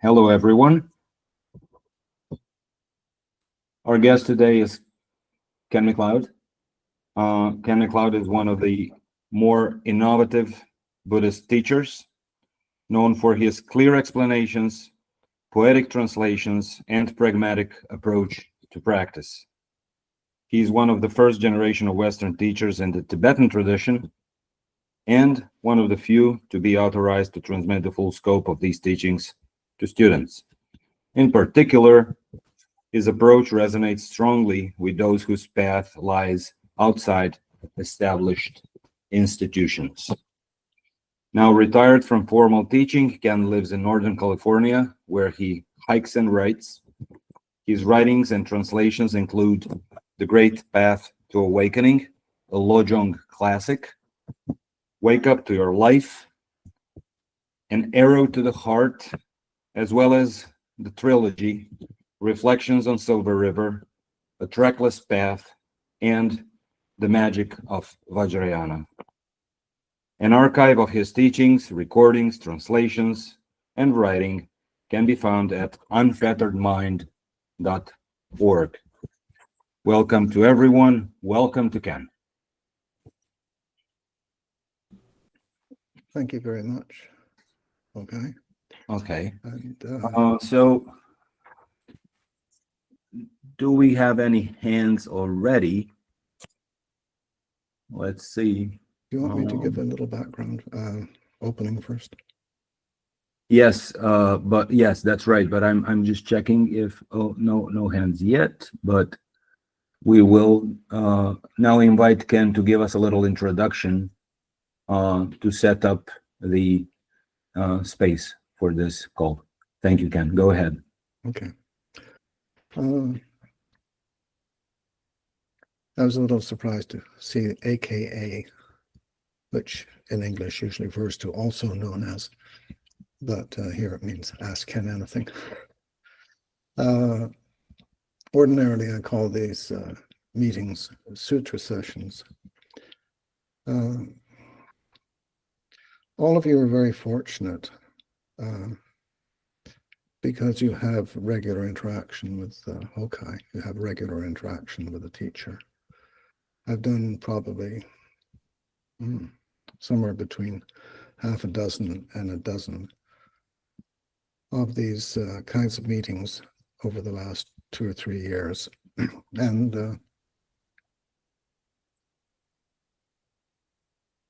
Hello, everyone. Our guest today is Ken McLeod. Ken McLeod is one of the more innovative Buddhist teachers, known for his clear explanations, poetic translations, and pragmatic approach to practice. He's one of the first generation of Western teachers in the Tibetan tradition, and one of the few to be authorized to transmit the full scope of these teachings to students. In particular, his approach resonates strongly with those whose path lies outside established institutions. Now retired from formal teaching, Ken lives in Northern California, where he hikes and writes. His writings and translations include The Great Path to Awakening, a Lojong classic, Wake Up to Your Life, An Arrow to the Heart, as well as the trilogy, Reflections on Silver River, A Trackless Path, and The Magic of Vajrayana. An archive of his teachings, recordings, translations, and writing can be found at unfetteredmind.org. Welcome to everyone. Welcome to Ken. Thank you very much. Okay. Okay. And, So, do we have any hands already? Let's see. do you want me to give a little background opening first? Yes, but yes, that's right. But I'm just checking if no hands yet. But we will now invite Ken to give us a little introduction to set up the space for this call. Thank you, Ken. Go ahead. Okay. I was a little surprised to see AKA, which in English usually refers to also known as, but here it means ask Ken anything. Ordinarily, I call these meetings sutra sessions. All of you are very fortunate because you have regular interaction with Hokai. You have regular interaction with a teacher. I've done probably somewhere between half a dozen and a dozen of these kinds of meetings over the last 2 or 3 years. And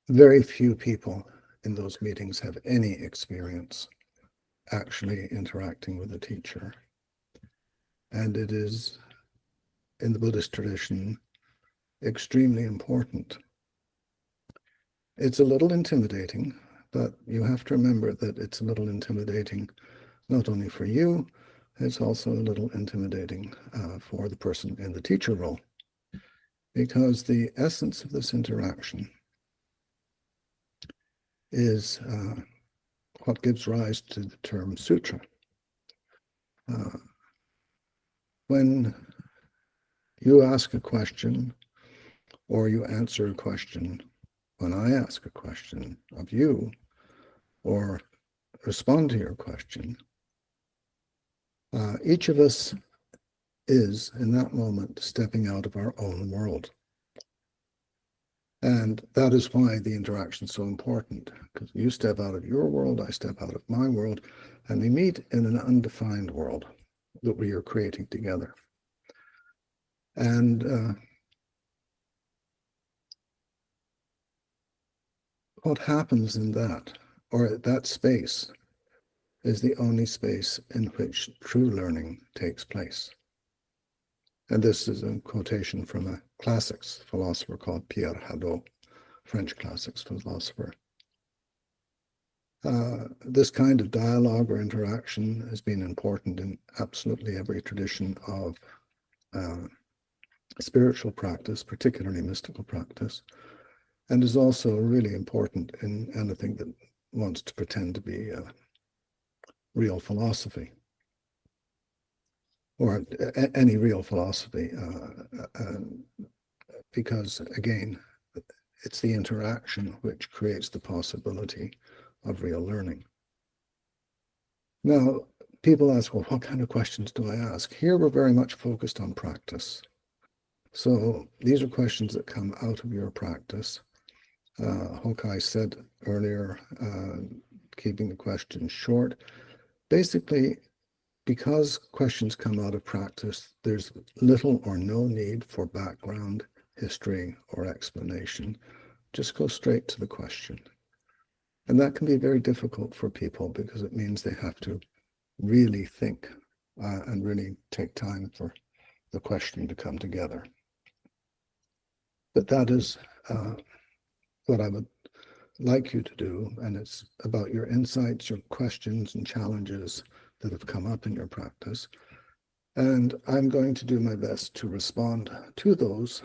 very few people in those meetings have any experience actually interacting with a teacher. And it is, in the Buddhist tradition, extremely important. It's a little intimidating, but you have to remember that it's a little intimidating not only for you, it's also a little intimidating for the person in the teacher role, because the essence of this interaction is what gives rise to the term sutra. When you ask a question or you answer a question, when I ask a question of you or respond to your question, each of us is in that moment stepping out of our own world. And that is why the interaction is so important, because you step out of your world, I step out of my world, and we meet in an undefined world that we are creating together. And what happens in that, or that space, is the only space in which true learning takes place. And this is a quotation from a classics philosopher called Pierre Hadot, French classics philosopher. This kind of dialogue or interaction has been important in absolutely every tradition of spiritual practice, particularly mystical practice, and is also really important in anything that wants to pretend to be real philosophy, or any real philosophy, because again, it's the interaction which creates the possibility of real learning. Now, people ask, well, what kind of questions do I ask? Here we're very much focused on practice. So these are questions that come out of your practice. Hokai said earlier, keeping the questions short. Basically, because questions come out of practice, there's little or no need for background, history, or explanation. Just go straight to the question. And that can be very difficult for people because it means they have to really think and really take time for the question to come together. But that is what I would like you to do, and it's about your insights, your questions and challenges that have come up in your practice. And I'm going to do my best to respond to those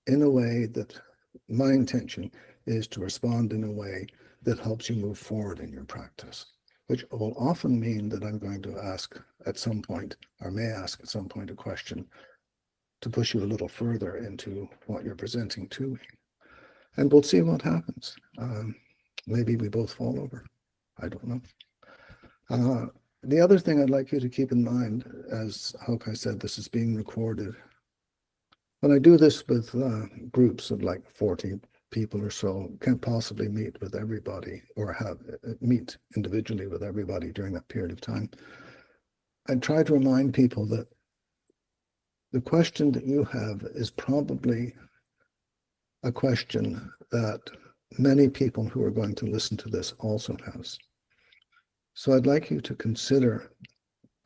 in a way that my intention is to respond in a way that helps you move forward in your practice, which will often mean that I'm going to ask at some point, or may ask at some point, a question to push you a little further into what you're presenting to me. And we'll see what happens. Maybe we both fall over. I don't know. The other thing I'd like you to keep in mind, as Hokai said, this is being recorded. When I do this with groups of like 40 people or so, can't possibly meet with everybody or meet individually with everybody during that period of time. I try to remind people that the question that you have is probably a question that many people who are going to listen to this also has. So I'd like you to consider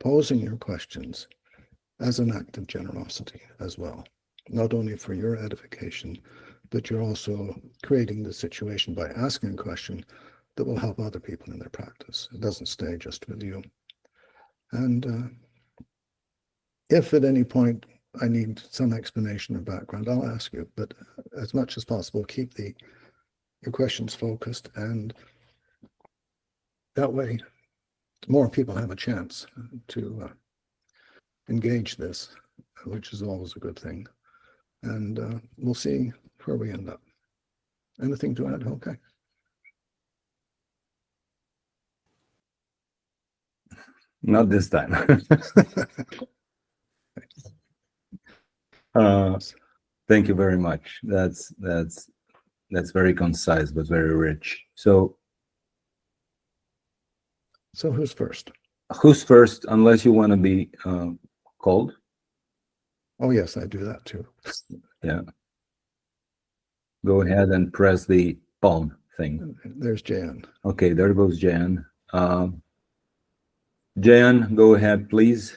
posing your questions as an act of generosity as well, not only for your edification, but you're also creating the situation by asking a question that will help other people in their practice. It doesn't stay just with you. And if at any point I need some explanation or background, I'll ask you, but as much as possible, keep your questions focused, and that way more people have a chance to engage this, which is always a good thing. And we'll see where we end up. Anything to add? Okay. Not this time. Thank you very much. That's very concise but very rich. So who's first? Who's first, unless you want to be called? Oh yes, I do that too. Yeah. Go ahead and press the phone thing. There's Jan. Okay, there goes Jan. Jan, go ahead, please.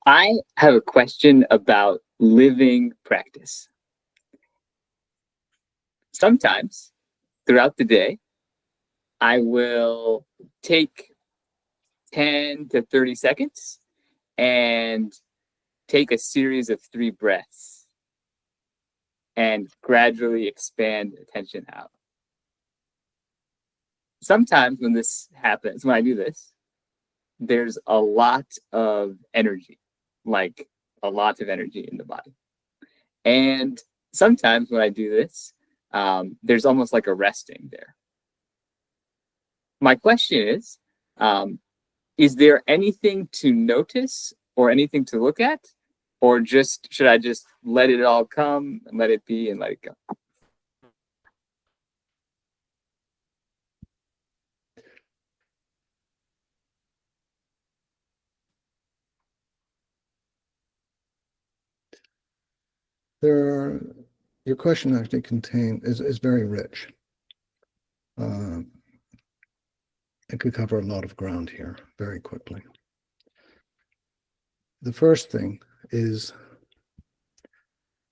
I have a question about living practice. Sometimes throughout the day, I will take 10 to 30 seconds and take a series of 3 breaths and gradually expand attention out. Sometimes when this happens, when I do this, there's a lot of energy, like a lot of energy in the body. And sometimes when I do this, there's almost like a resting there. My question is there anything to notice or anything to look at? Or should I just let it all come and let it be and let it go? Your question actually is very rich. It could cover a lot of ground here very quickly. The first thing is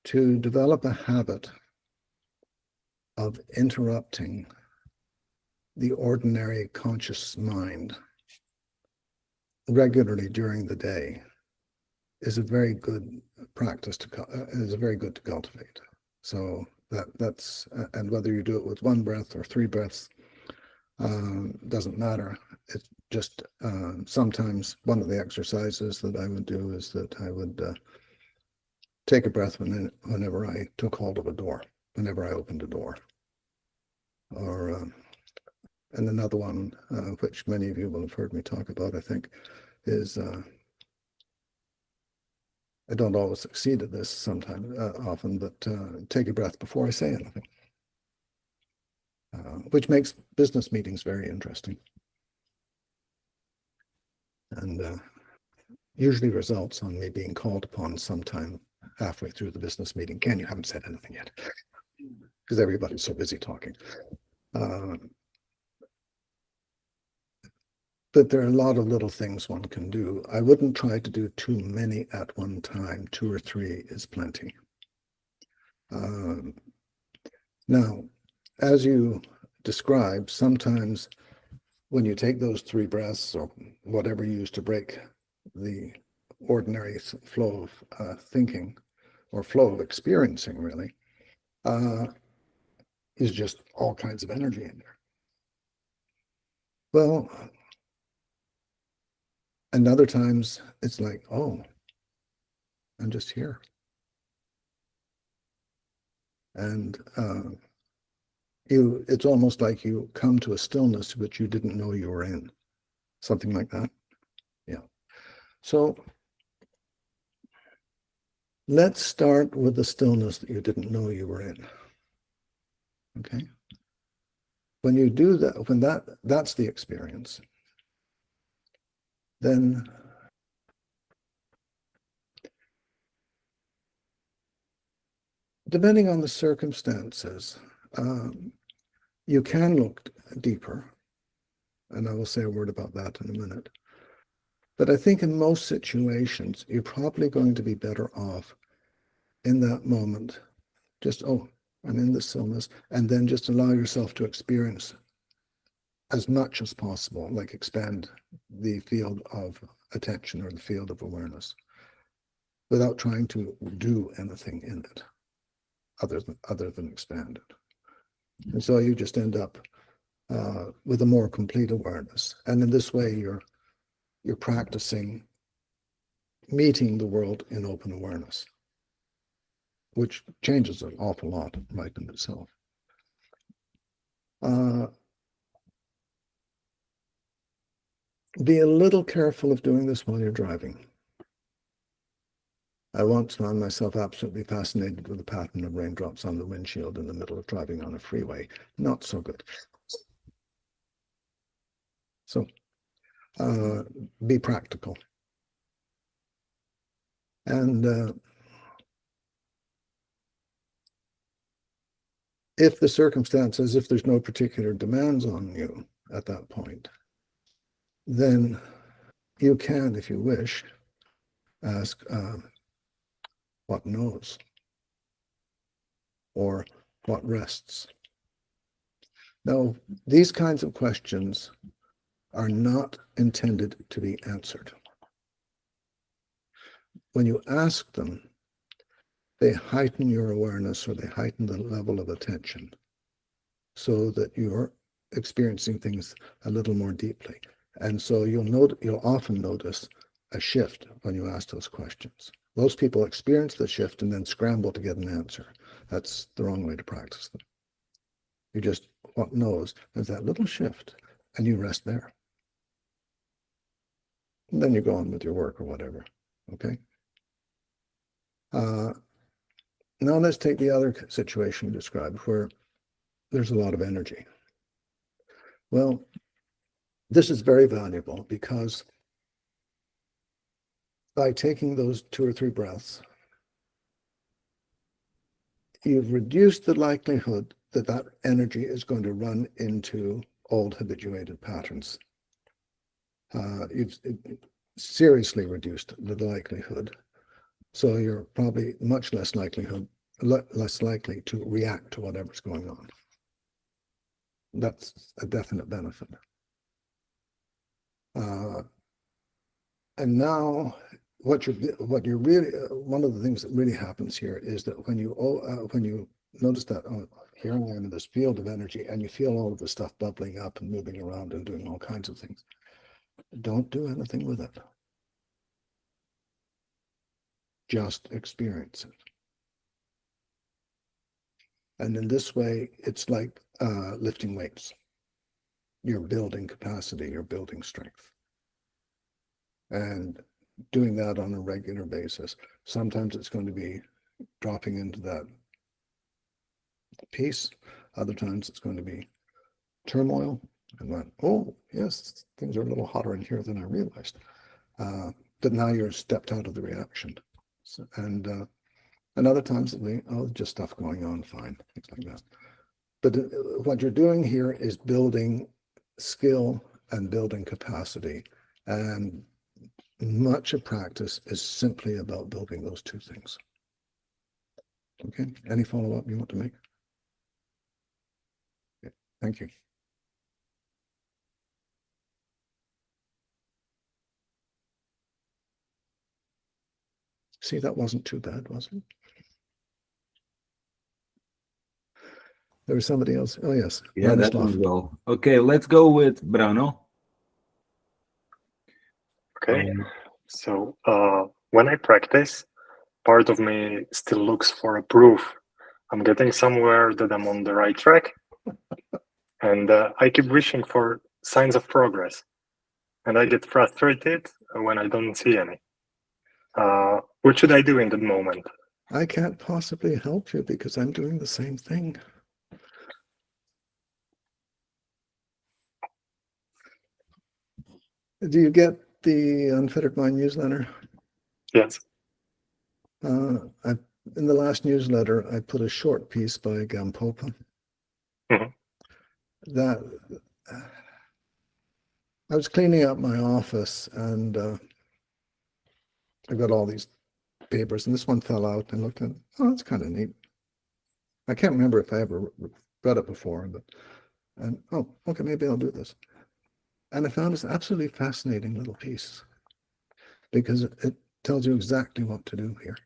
to develop a habit of interrupting the ordinary conscious mind regularly during the day is a very good practice to cultivate. So that's and whether you do it with 1 breath or 3 breaths doesn't matter. It's just sometimes one of the exercises that I would do is that I would take a breath whenever I took hold of a door, whenever I opened a door, or And another one, which many of you will have heard me talk about, I think, is I don't always succeed at this sometimes, often, but take a breath before I say anything, which makes business meetings very interesting. And usually results on me being called upon sometime halfway through the business meeting. Ken, you haven't said anything yet, because everybody's so busy talking. But there are a lot of little things one can do. I wouldn't try to do too many at one time. 2 or 3 is plenty. Now, as you described, sometimes when you take those 3 breaths or whatever you use to break the ordinary flow of thinking or flow of experiencing, really, is just all kinds of energy in there. Well, and other times it's like, oh, I'm just here. And it's almost like you come to a stillness which you didn't know you were in. Something like that. Yeah. So let's start with the stillness that you didn't know you were in. Okay. When you do that, when that's the experience, then depending on the circumstances, you can look deeper, and I will say a word about that in a minute. But I think in most situations, you're probably going to be better off in that moment, just, oh, I'm in this stillness, and then just allow yourself to experience as much as possible, like expand the field of attention or the field of awareness, without trying to do anything in it other than expand it. And so you just end up with a more complete awareness. And in this way, you're practicing meeting the world in open awareness, which changes an awful lot right in itself. Be a little careful of doing this while you're driving. I once found myself absolutely fascinated with the pattern of raindrops on the windshield in the middle of driving on a freeway. Not so good. So be practical. And if the circumstances, if there's no particular demands on you at that point, then you can, if you wish, ask what knows or what rests. Now, these kinds of questions are not intended to be answered. When you ask them, they heighten your awareness or they heighten the level of attention so that you're experiencing things a little more deeply. And so you'll often notice a shift when you ask those questions. Most people experience the shift and then scramble to get an answer. That's the wrong way to practice them. You just, what knows, there's that little shift, and you rest there. And then you go on with your work or whatever, okay? Now let's take the other situation you described where there's a lot of energy. Well, this is very valuable because by taking those 2 or 3 breaths, you've reduced the likelihood that that energy is going to run into old habituated patterns. You've seriously reduced the likelihood. So you're probably much less likely to react to whatever's going on. That's a definite benefit. And now, what you're really one of the things that really happens here is that when you notice that here I am in this field of energy, and you feel all of the stuff bubbling up and moving around and doing all kinds of things, don't do anything with it. Just experience it. And in this way, it's like lifting weights. you're building capacity, you're building strength. And doing that on a regular basis. Sometimes it's going to be dropping into that peace. Other times it's going to be turmoil. And then, oh, yes, things are a little hotter in here than I realized. But now you're stepped out of the reaction. So, and other times it'll be, oh, just stuff going on, fine, things like that. But what you're doing here is building skill and building capacity. And much of practice is simply about building those two things. Okay, any follow-up you want to make? Okay. Thank you. See, that wasn't too bad, was it? There was somebody else. Oh, yes. Yeah, that Branislav. was well. Okay, let's go with Brano. Okay, so when I practice, part of me still looks for a proof. I'm getting somewhere that I'm on the right track, and I keep wishing for signs of progress, and I get frustrated when I don't see any. What should I do in that moment? I can't possibly help you because I'm doing the same thing. Do you get the Unfettered Mind newsletter? Yes. In the last newsletter, I put a short piece by Gampopa. Mhm. That I was cleaning up my office and I got all these papers, and this one fell out and looked at it. Oh, that's kind of neat. I can't remember if I ever read it before, but and oh, okay, maybe I'll do this. And I found this absolutely fascinating little piece because it tells you exactly what to do here.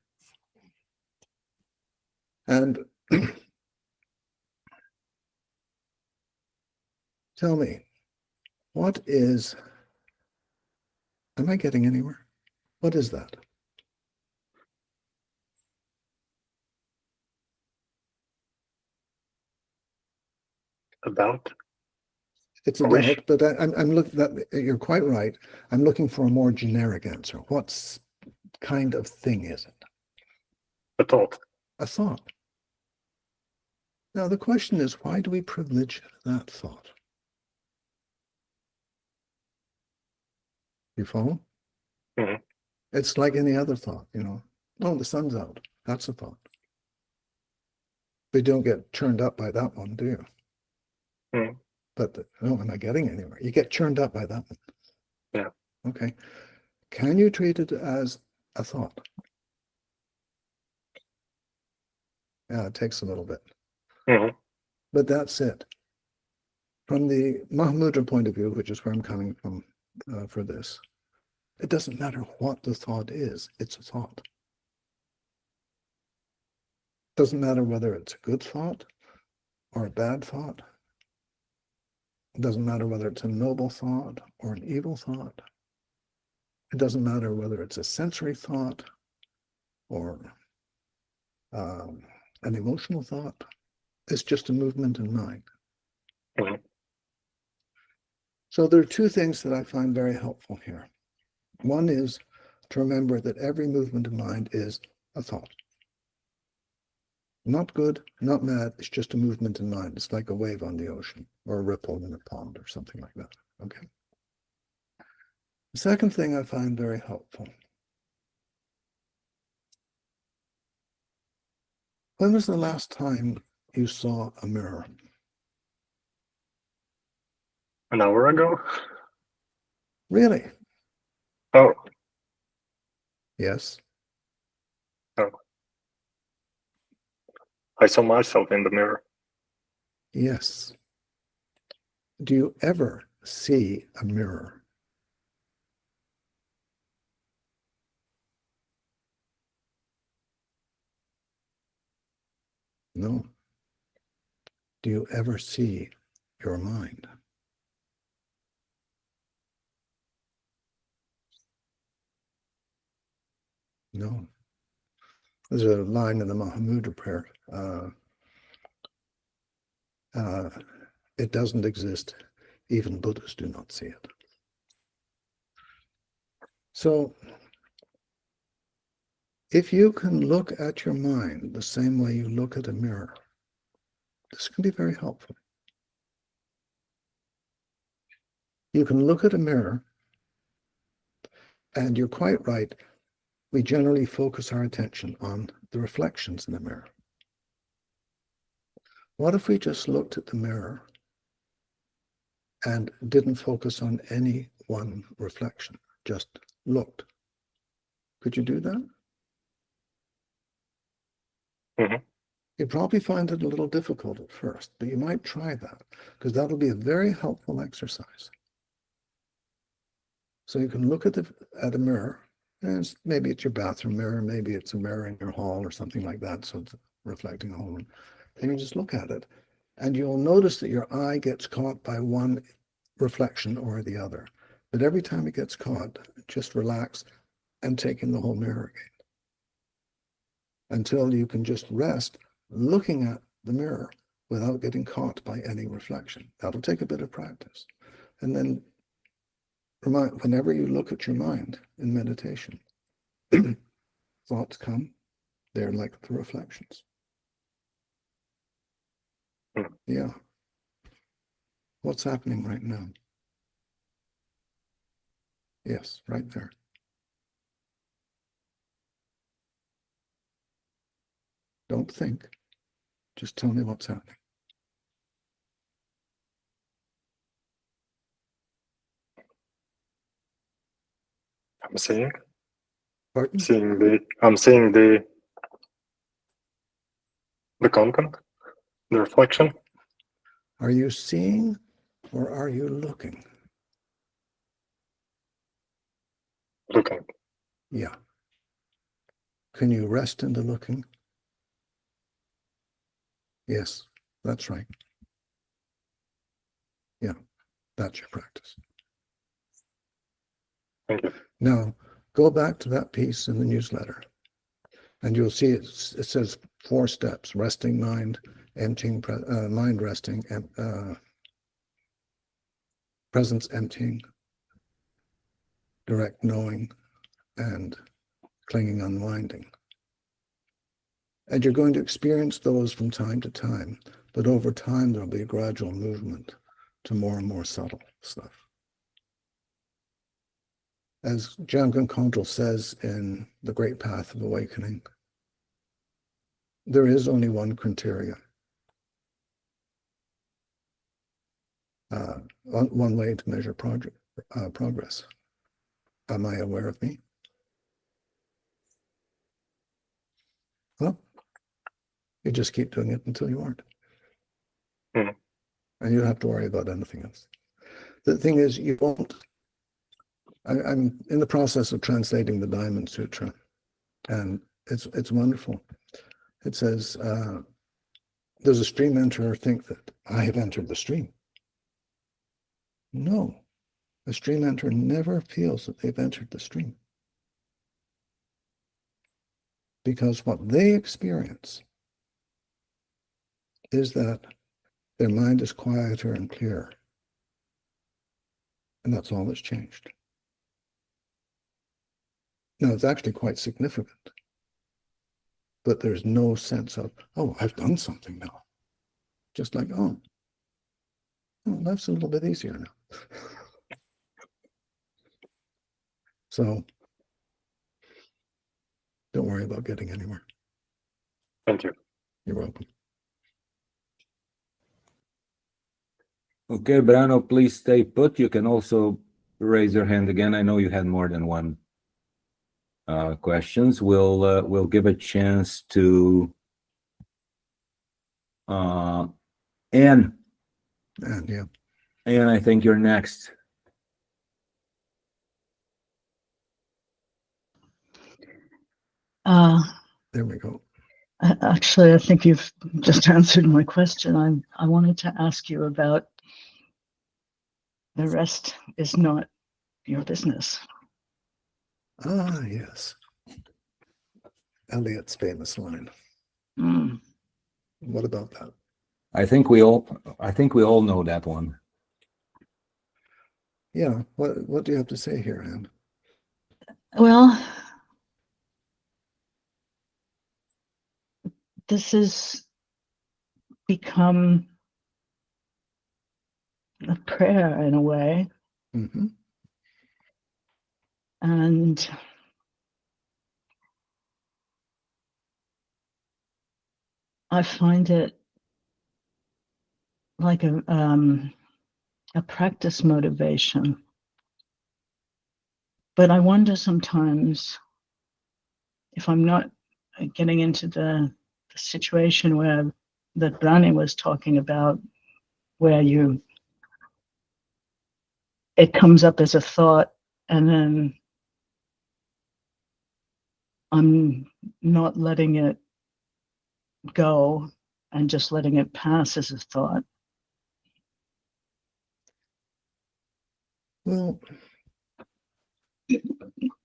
And tell me, what is, am I getting anywhere? What is that? About? It's I wish. about, but I'm looking that you're quite right. I'm looking for a more generic answer. What kind of thing is it? A thought. A thought. Now the question is, why do we privilege that thought? You follow? Mhm. It's like any other thought, you know. Oh, the sun's out. That's a thought. But you don't get churned up by that one, do you? Mhm. But oh, am I getting anywhere? You get churned up by that one. Yeah. Okay. Can you treat it as a thought? Yeah, it takes a little bit. Mhm. But that's it. From the Mahamudra point of view, which is where I'm coming from for this, it doesn't matter what the thought is, it's a thought. It doesn't matter whether it's a good thought or a bad thought. It doesn't matter whether it's a noble thought or an evil thought. It doesn't matter whether it's a sensory thought or an emotional thought. It's just a movement in mind. Mhm. So there are two things that I find very helpful here. One is to remember that every movement of mind is a thought. Not good, not mad, it's just a movement in mind. It's like a wave on the ocean or a ripple in a pond or something like that. Okay. The second thing I find very helpful. When was the last time you saw a mirror? An hour ago? Really? Oh, Yes. oh. I saw myself in the mirror. Yes. Do you ever see a mirror? No. Do you ever see your mind? No. There's a line in the Mahamudra prayer. It doesn't exist. Even Buddhists do not see it. So, if you can look at your mind the same way you look at a mirror, this can be very helpful. You can look at a mirror, and you're quite right, we generally focus our attention on the reflections in the mirror. What if we just looked at the mirror and didn't focus on any one reflection, just looked? Could you do that? Mhm. You probably find it a little difficult at first, but you might try that, because that'll be a very helpful exercise. So you can look at a mirror, and maybe it's your bathroom mirror, maybe it's a mirror in your hall or something like that, so it's reflecting a whole room. And you just look at it, and you'll notice that your eye gets caught by one reflection or the other. But every time it gets caught, just relax and take in the whole mirror again, until you can just rest looking at the mirror without getting caught by any reflection. That'll take a bit of practice. And then whenever you look at your mind in meditation, thoughts come, they're like the reflections. Yeah. What's happening right now? Yes, right there. Don't think. Just tell me what's happening. I'm seeing Pardon? I'm seeing the content, the reflection. Are you seeing or are you looking? Looking. Yeah. Can you rest into looking? Yes, that's right. Yeah, that's your practice. Thank you. Now, go back to that piece in the newsletter, and you'll see it says 4 steps: resting mind, emptying, mind resting, presence emptying, direct knowing, and clinging unwinding. And you're going to experience those from time to time, but over time there'll be a gradual movement to more and more subtle stuff. As Jamgon Kongtrul says in The Great Path of Awakening, there is only one criteria, one way to measure progress. Am I aware of me? Well, you just keep doing it until you aren't. Mhm. And you don't have to worry about anything else. The thing is, you won't. I'm in the process of translating the Diamond Sutra, and it's wonderful. It says, does a stream enterer think that I have entered the stream? No, a stream enterer never feels that they've entered the stream, because what they experience is that their mind is quieter and clearer, and that's all that's changed. Now, it's actually quite significant, but there's no sense of, oh, I've done something now. Just like, oh, life's a little bit easier now. So don't worry about getting anywhere. Thank you. You're welcome. Okay, Brano, please stay put. You can also raise your hand again. I know you had more than one questions. We'll give a chance to Anne. And yeah, Anne, I think you're next. there we go. Actually, I think you've just answered my question. I wanted to ask you about the rest is not your business. Ah, yes. Eliot's famous line. Mm. What about that? I think we all know that one. Yeah, what do you have to say here, Anne? Well, this has become a prayer in a way. Mm-hmm. And I find it like a practice motivation. But I wonder sometimes if I'm not getting into the situation where that Brani was talking about, where it comes up as a thought and then I'm not letting it go and just letting it pass as a thought. Well, you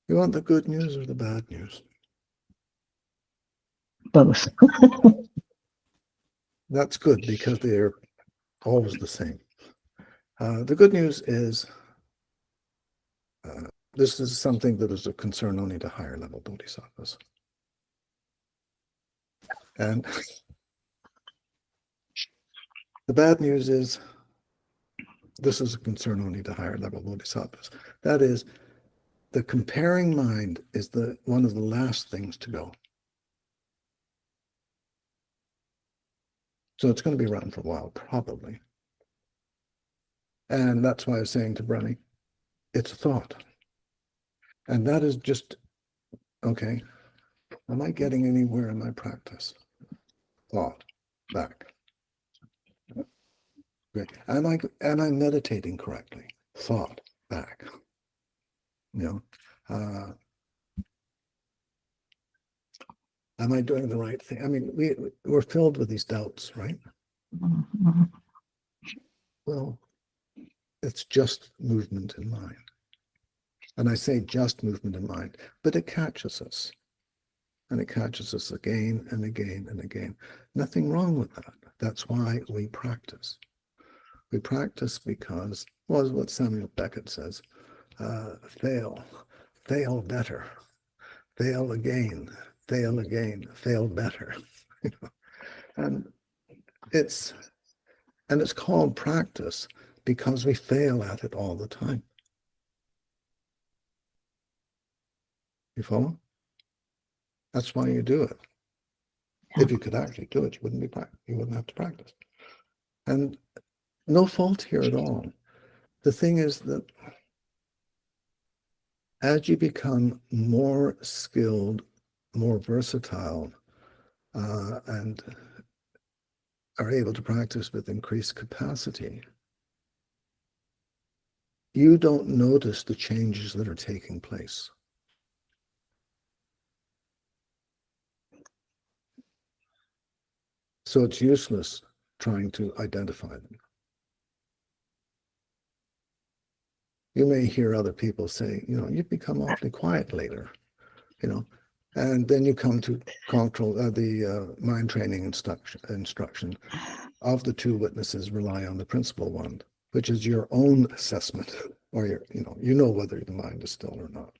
want the good news or the bad news? Both. That's good because they're always the same. The good news is this is something that is of concern only to higher level bodhisattvas. And the bad news is this is a concern only to higher level bodhisattvas. That is, the comparing mind is one of the last things to go. So it's going to be around for a while, probably. And that's why I was saying to Brenny, it's a thought. And that is just, okay, am I getting anywhere in my practice? Thought, back. Okay. Am I meditating correctly? Thought, back. You know, am I doing the right thing? I mean, we're filled with these doubts, right? Well, it's just movement in mind. And I say just movement in mind, but it catches us. And it catches us again and again and again. Nothing wrong with that. That's why we practice. We practice because, well, as what Samuel Beckett says, fail better, fail again, fail better. And it's called practice because we fail at it all the time. You follow? That's why you do it. Yeah. If you could actually do it, you wouldn't have to practice. And no fault here at all. The thing is that as you become more skilled, more versatile, and are able to practice with increased capacity, you don't notice the changes that are taking place. So it's useless trying to identify them. You may hear other people say, you've become awfully quiet later, and then you come to control the mind training instruction of the two witnesses rely on the principal one, which is your own assessment, or you know whether the mind is still or not.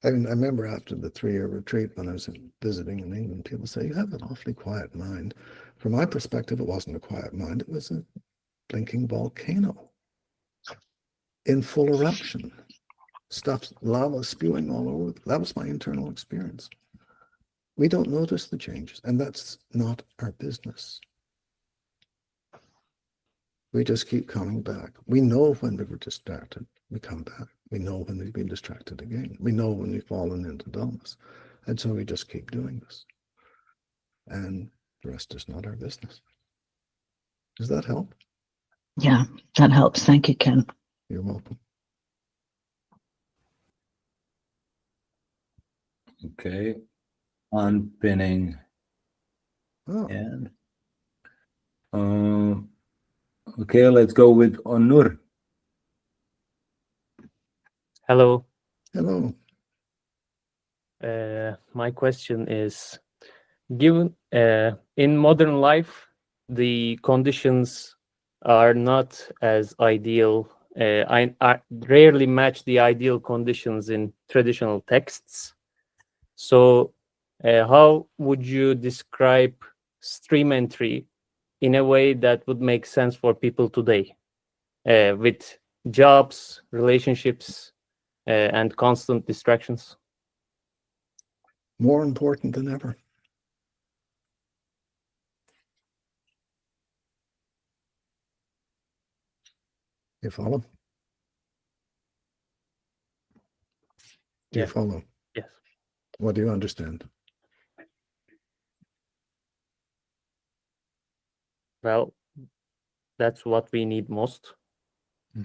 I mean, I remember after the 3-year retreat when I was visiting in England, people say, you have an awfully quiet mind. From my perspective, it wasn't a quiet mind. It was a blinking volcano in full eruption. Stuff, lava spewing all over. That was my internal experience. We don't notice the changes, and that's not our business. We just keep coming back. We know when we were distracted, we come back. We know when we've been distracted again. We know when we've fallen into dullness. And so we just keep doing this. And the rest is not our business. Does that help? Yeah, that helps. Thank you, Ken. You're welcome. Okay. Unpinning. Oh, And okay, let's go with Onur. Hello. hello. My question is, given in modern life, the conditions are not as ideal I rarely match the ideal conditions in traditional texts. So how would you describe stream entry in a way that would make sense for people today, with jobs, relationships, and constant distractions? More important than ever. You follow? Do you Yeah. follow? Yes. What do you understand? Well, that's what we need most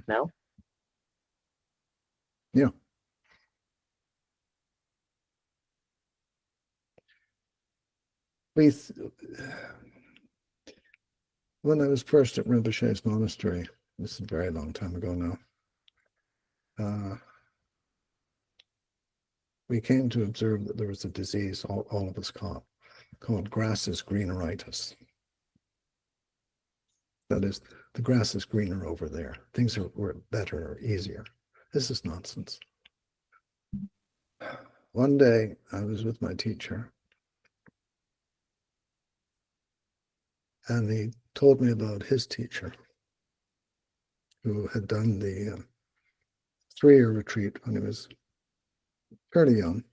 now. Yeah. When I was first at Rinpoche's monastery, this is a very long time ago now, we came to observe that there was a disease all of us caught, called grasses greenitis. That is, the grass is greener over there. Things were better or easier. This is nonsense. One day, I was with my teacher, and he told me about his teacher, who had done the 3-year retreat when he was fairly young.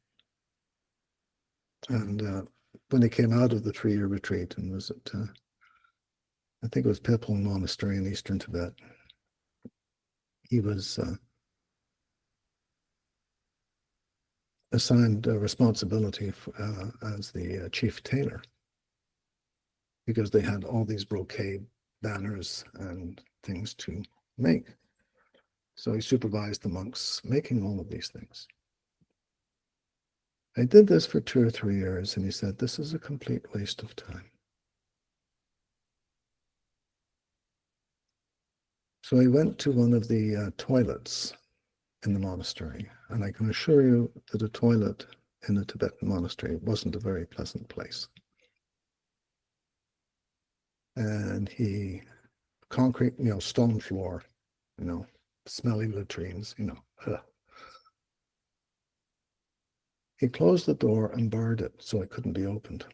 And when he came out of the 3-year retreat and was at, I think it was Pepal Monastery in eastern Tibet, he was assigned responsibility as the chief tailor, because they had all these brocade banners and things to make. So he supervised the monks making all of these things. I did this for 2 or 3 years, and he said, this is a complete waste of time. So I went to one of the toilets in the monastery, and I can assure you that a toilet in a Tibetan monastery wasn't a very pleasant place. And concrete, stone floor, smelly latrines, ugh. He closed the door and barred it so it couldn't be opened.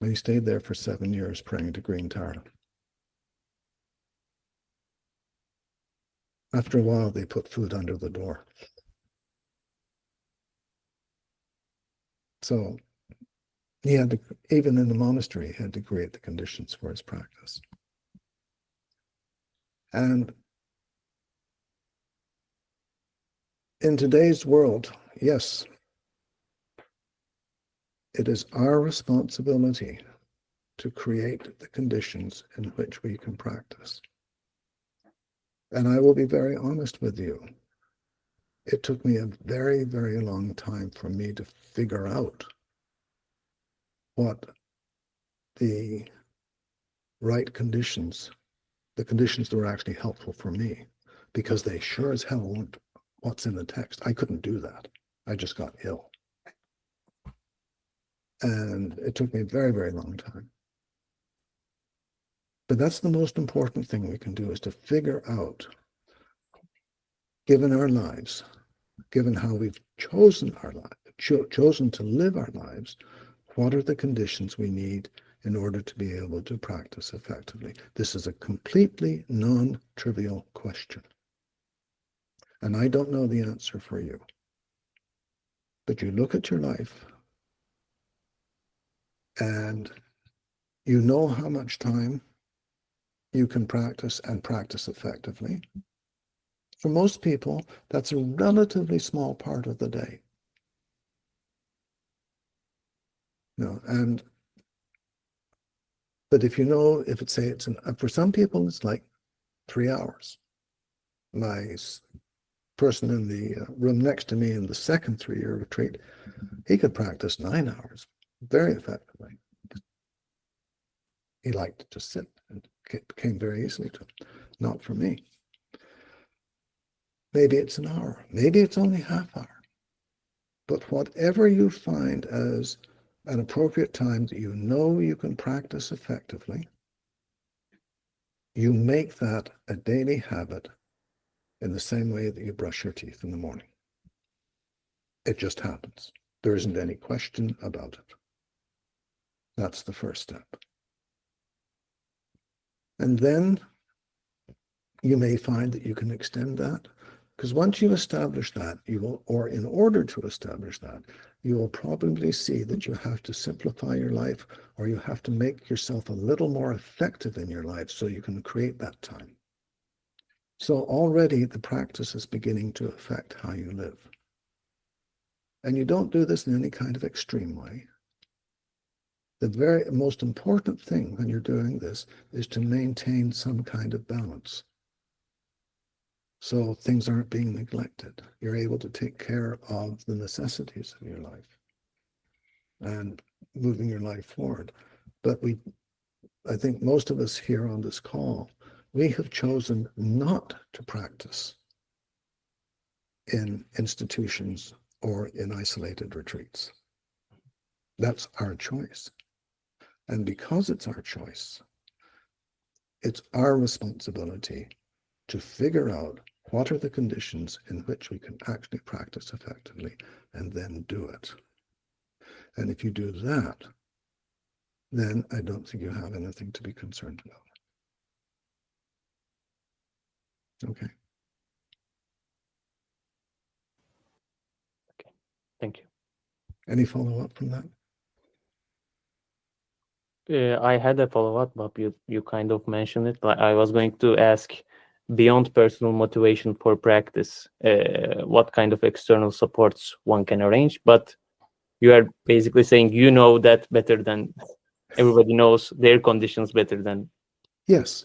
And he stayed there for 7 years praying to Green Tara. After a while, they put food under the door. So he had to, even in the monastery, he had to create the conditions for his practice. And in today's world, yes, it is our responsibility to create the conditions in which we can practice. And I will be very honest with you. It took me a very, very long time for me to figure out what the right conditions, the conditions that were actually helpful for me, because they sure as hell weren't what's in the text. I couldn't do that. I just got ill. And it took me a very, very long time. But that's the most important thing we can do, is to figure out, given our lives, given how we've chosen our lives, chosen to live our lives, what are the conditions we need in order to be able to practice effectively? This is a completely non-trivial question. And I don't know the answer for you. But you look at your life and you know how much time you can practice and practice effectively. For most people, that's a relatively small part of the day. But if for some people, it's like 3 hours. My person in the room next to me in the second 3-year retreat, he could practice 9 hours very effectively. He liked to just sit, and it came very easily to him. Not for me. Maybe it's an hour, maybe it's only half hour. But whatever you find as an appropriate time that you know you can practice effectively, you make that a daily habit in the same way that you brush your teeth in the morning. It just happens. There isn't any question about it. That's the first step. And then you may find that you can extend that, because once you establish that, you will, or in order to establish that, you will probably see that you have to simplify your life, or you have to make yourself a little more effective in your life so you can create that time. So already the practice is beginning to affect how you live. And you don't do this in any kind of extreme way. The very most important thing when you're doing this is to maintain some kind of balance. So things aren't being neglected. You're able to take care of the necessities of your life and moving your life forward. But I think most of us here on this call, we have chosen not to practice in institutions or in isolated retreats. That's our choice. And because it's our choice, it's our responsibility to figure out what are the conditions in which we can actually practice effectively and then do it. And if you do that, then I don't think you have anything to be concerned about. Okay. Thank you. Any follow-up from that? I had a follow-up, but you kind of mentioned it. But I was going to ask, beyond personal motivation for practice, what kind of external supports one can arrange? But you are basically saying you know that better than everybody knows their conditions better than. Yes.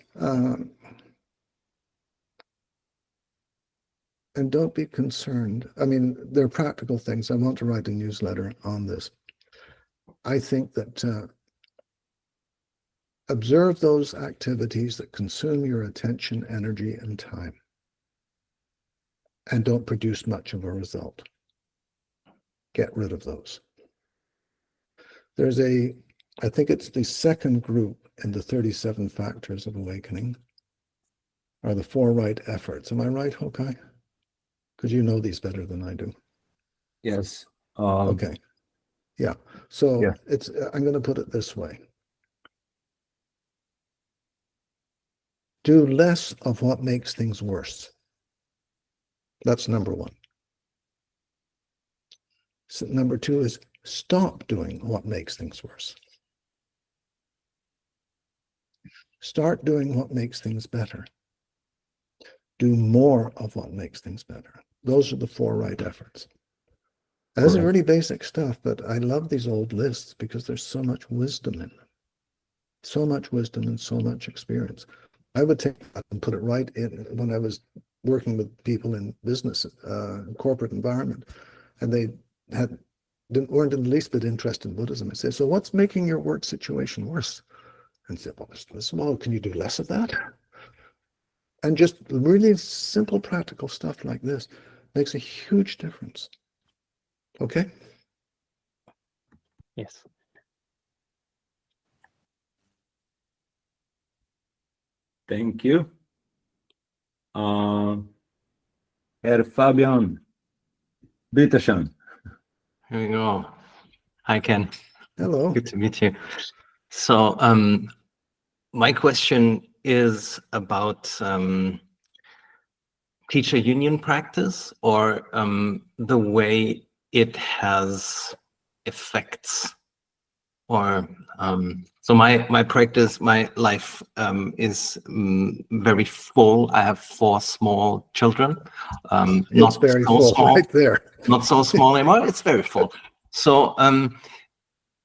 And don't be concerned. I mean, there are practical things. I want to write a newsletter on this. I think that observe those activities that consume your attention, energy, and time, and don't produce much of a result. Get rid of those. There's I think it's the second group in the 37 factors of awakening, are the 4 right efforts. Am I right, Hokai? Because you know these better than I do. Yes. Okay. Yeah. So Yeah. I'm going to put it this way. Do less of what makes things worse. That's number 1. So number 2 is stop doing what makes things worse. Start doing what makes things better. Do more of what makes things better. Those are the 4 right efforts. That's Correct. really basic stuff, but I love these old lists because there's so much wisdom in them. So much wisdom and so much experience. I would take that and put it right in when I was working with people in business, corporate environment, and they weren't in the least bit interested in Buddhism. I said, so what's making your work situation worse? And said, well, can you do less of that? And just really simple, practical stuff like this makes a huge difference. Okay? Yes. Thank you. Herr Fabian, bitte schön. Here we go. Hi, Ken. Hello. Good to meet you. So, my question is about teacher union practice, or the way it has effects, or so my practice, my life is very full. I have 4 small children. It's Not very so full small, right there. not so small anymore. It's very full. So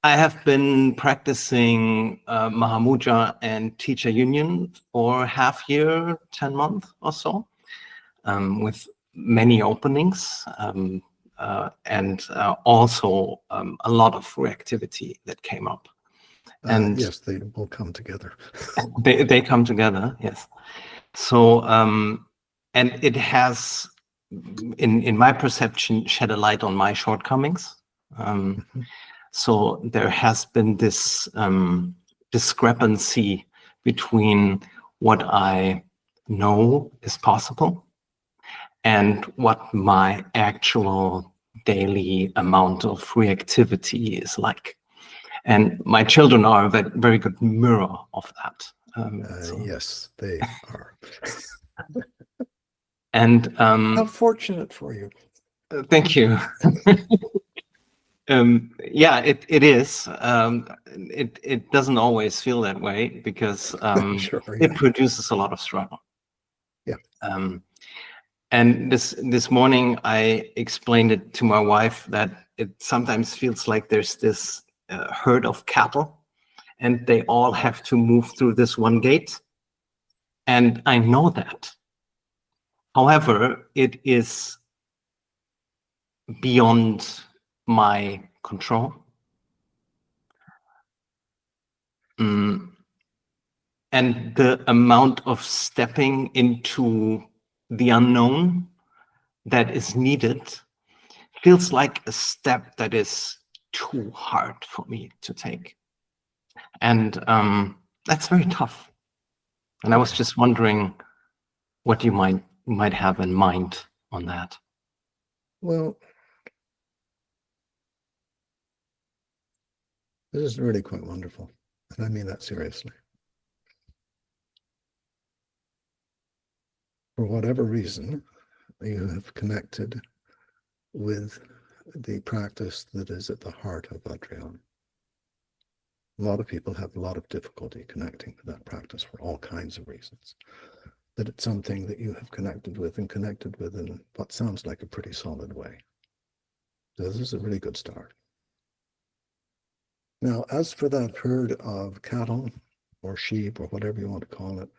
I have been practicing Mahamudra and teacher union for half year, 10 months or so, with many openings, and also a lot of reactivity that came up. And yes, they will come together. they come together, yes. So and it has, in my perception, shed a light on my shortcomings. So there has been this discrepancy between what I know is possible and what my actual daily amount of reactivity is like. And my children are a very good mirror of that. Yes, they are. And How fortunate for you. thank you. Yeah, it is. It doesn't always feel that way because Sure, it yeah. produces a lot of struggle. Yeah. And this morning I explained it to my wife that it sometimes feels like there's this herd of cattle, and they all have to move through this one gate. And I know that. However, it is beyond my control. And the amount of stepping into the unknown that is needed feels like a step that is too hard for me to take. And that's very tough. And I was just wondering what you might have in mind on that. Well, this is really quite wonderful. And I mean that seriously. For whatever reason, you have connected with the practice that is at the heart of Vajrayana. A lot of people have a lot of difficulty connecting with that practice for all kinds of reasons. That it's something that you have connected with and connected with in what sounds like a pretty solid way. So this is a really good start. Now, as for that herd of cattle or sheep or whatever you want to call it,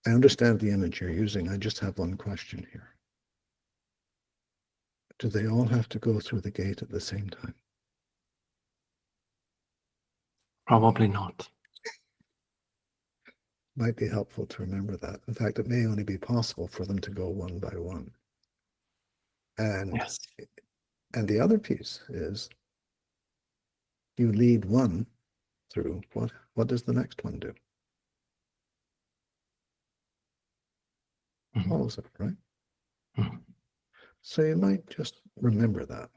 I understand the image you're using. I just have one question here. Do they all have to go through the gate at the same time? Probably not. Might be helpful to remember that. In fact, it may only be possible for them to go one by one. And, Yes. and the other piece is you lead one through, what does the next one do? Mhm. Follows it, right? Mhm. So you might just remember that.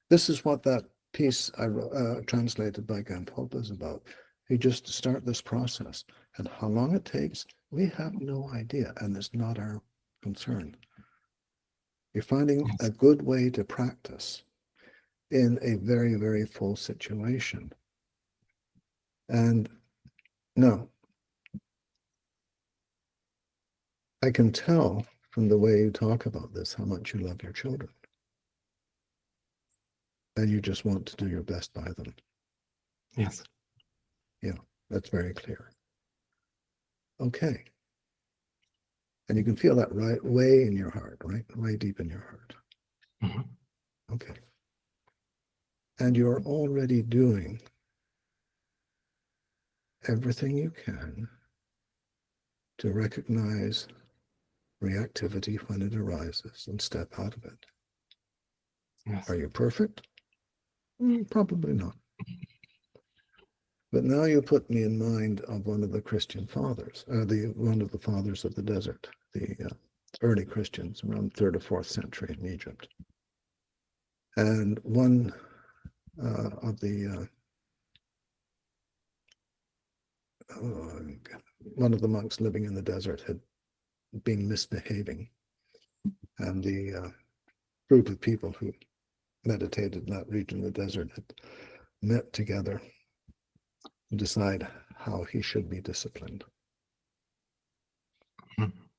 This is what that piece I translated by Gampopa is about. You just start this process. And how long it takes, we have no idea, and it's not our concern. You're finding a good way to practice in a very, very full situation. And no, I can tell from the way you talk about this how much you love your children. And you just want to do your best by them. Yes. Yeah, that's very clear. Okay. And you can feel that right way in your heart, right? Way deep in your heart. Mhm. Okay. And you're already doing everything you can to recognize reactivity when it arises and step out of it. Yes. Are you perfect? Probably not. But now you put me in mind of one of the Christian fathers, one of the fathers of the desert, the early Christians around 3rd or 4th century in Egypt. And one of the monks living in the desert had been misbehaving, and the group of people who meditated in that region of the desert had met together to decide how he should be disciplined. Mhm.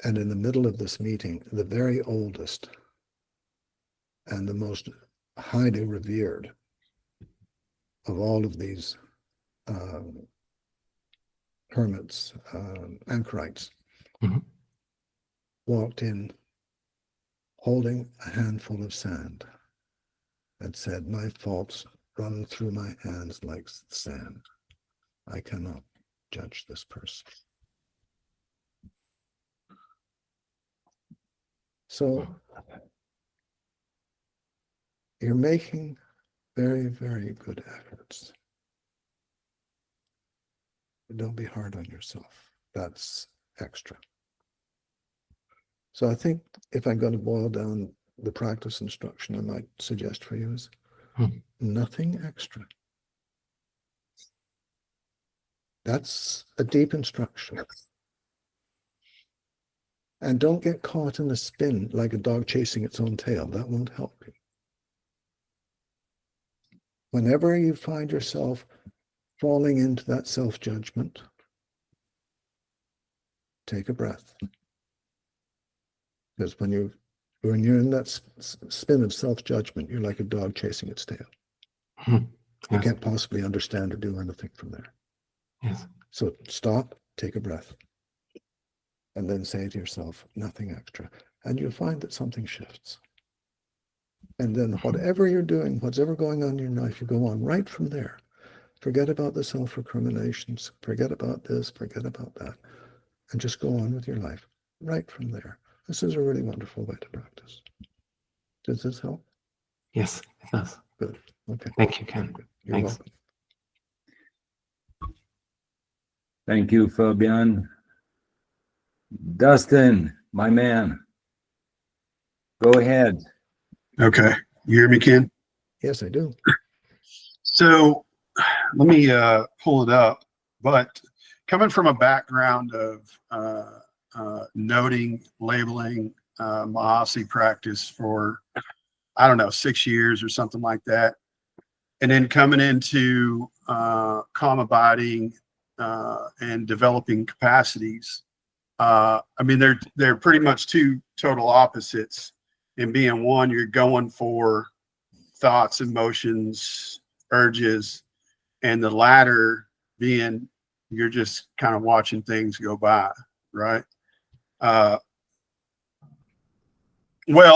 And in the middle of this meeting, the very oldest and the most highly revered of all of these hermits, anchorites, Mhm. walked in holding a handful of sand and said, "My faults run through my hands like sand. I cannot judge this person." So you're making Very, very good efforts. But don't be hard on yourself. That's extra. So I think if I'm going to boil down the practice instruction I might suggest for you is nothing extra. That's a deep instruction. And don't get caught in a spin like a dog chasing its own tail. That won't help you. Whenever you find yourself falling into that self-judgment, take a breath. Because when you're in that spin of self-judgment, you're like a dog chasing its tail. You can't possibly understand or do anything from there. Yes. So stop, take a breath, and then say to yourself, nothing extra. And you'll find that something shifts. And then whatever you're doing, whatever going on in your life, you go on right from there. Forget about the self-recriminations, forget about this, forget about that, and just go on with your life right from there. This is a really wonderful way to practice. Does this help? Yes, it does. Good. Okay. Thank you, Ken. You're Thanks. welcome. Thank you, Fabian. Dustin, my man, go ahead. Okay. You hear me, Ken? Yes, I do. So let me pull it up. But coming from a background of noting, labeling, Mahasi practice for, I don't know, 6 years or something like that. And then coming into calm abiding and developing capacities. I mean, they're pretty much two total opposites. In being one, you're going for thoughts, emotions, urges, and the latter being you're just kind of watching things go by, right? Well,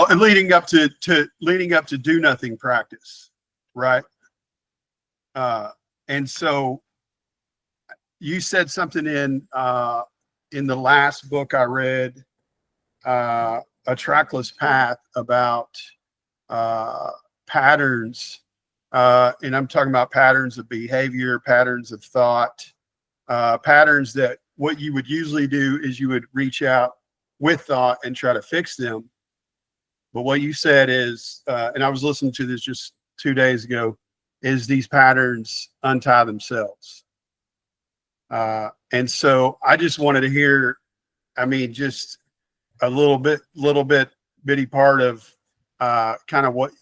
and leading up to do nothing practice, right? And so you said something in the last book I read, A Trackless Path, about patterns, and I'm talking about patterns of behavior, patterns of thought, patterns that what you would usually do is you would reach out with thought and try to fix them. But what you said is, and I was listening to this just 2 days ago, is these patterns untie themselves. And so I just wanted to hear, I mean, just a little bitty part of kind of what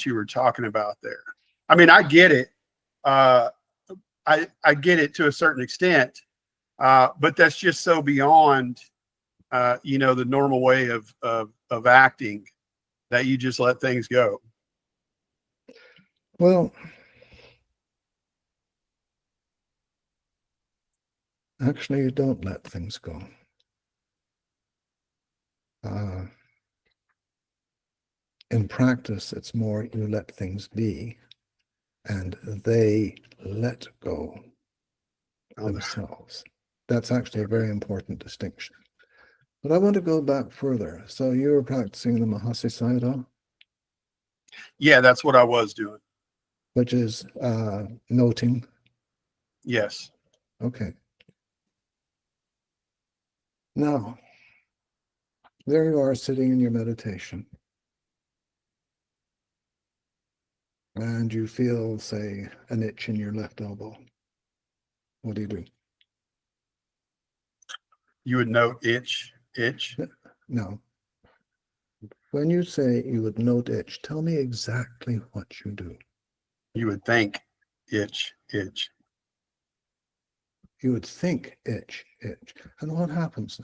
you were talking about there. I mean, I get it. I get it to a certain extent, but that's just so beyond, the normal way of acting, that you just let things go. Well, actually, you don't let things go. In practice, it's more you let things be, and they let go themselves. That's actually a very important distinction. But I want to go back further. So you were practicing the Mahasi Sayadaw, Yeah, that's what I was doing. which is noting. Yes. Okay. Now, there you are sitting in your meditation. And you feel, say, an itch in your left elbow. What do? You would note itch. No. When you say you would note itch, tell me exactly what you do. You would think itch. You would think itch. And what happens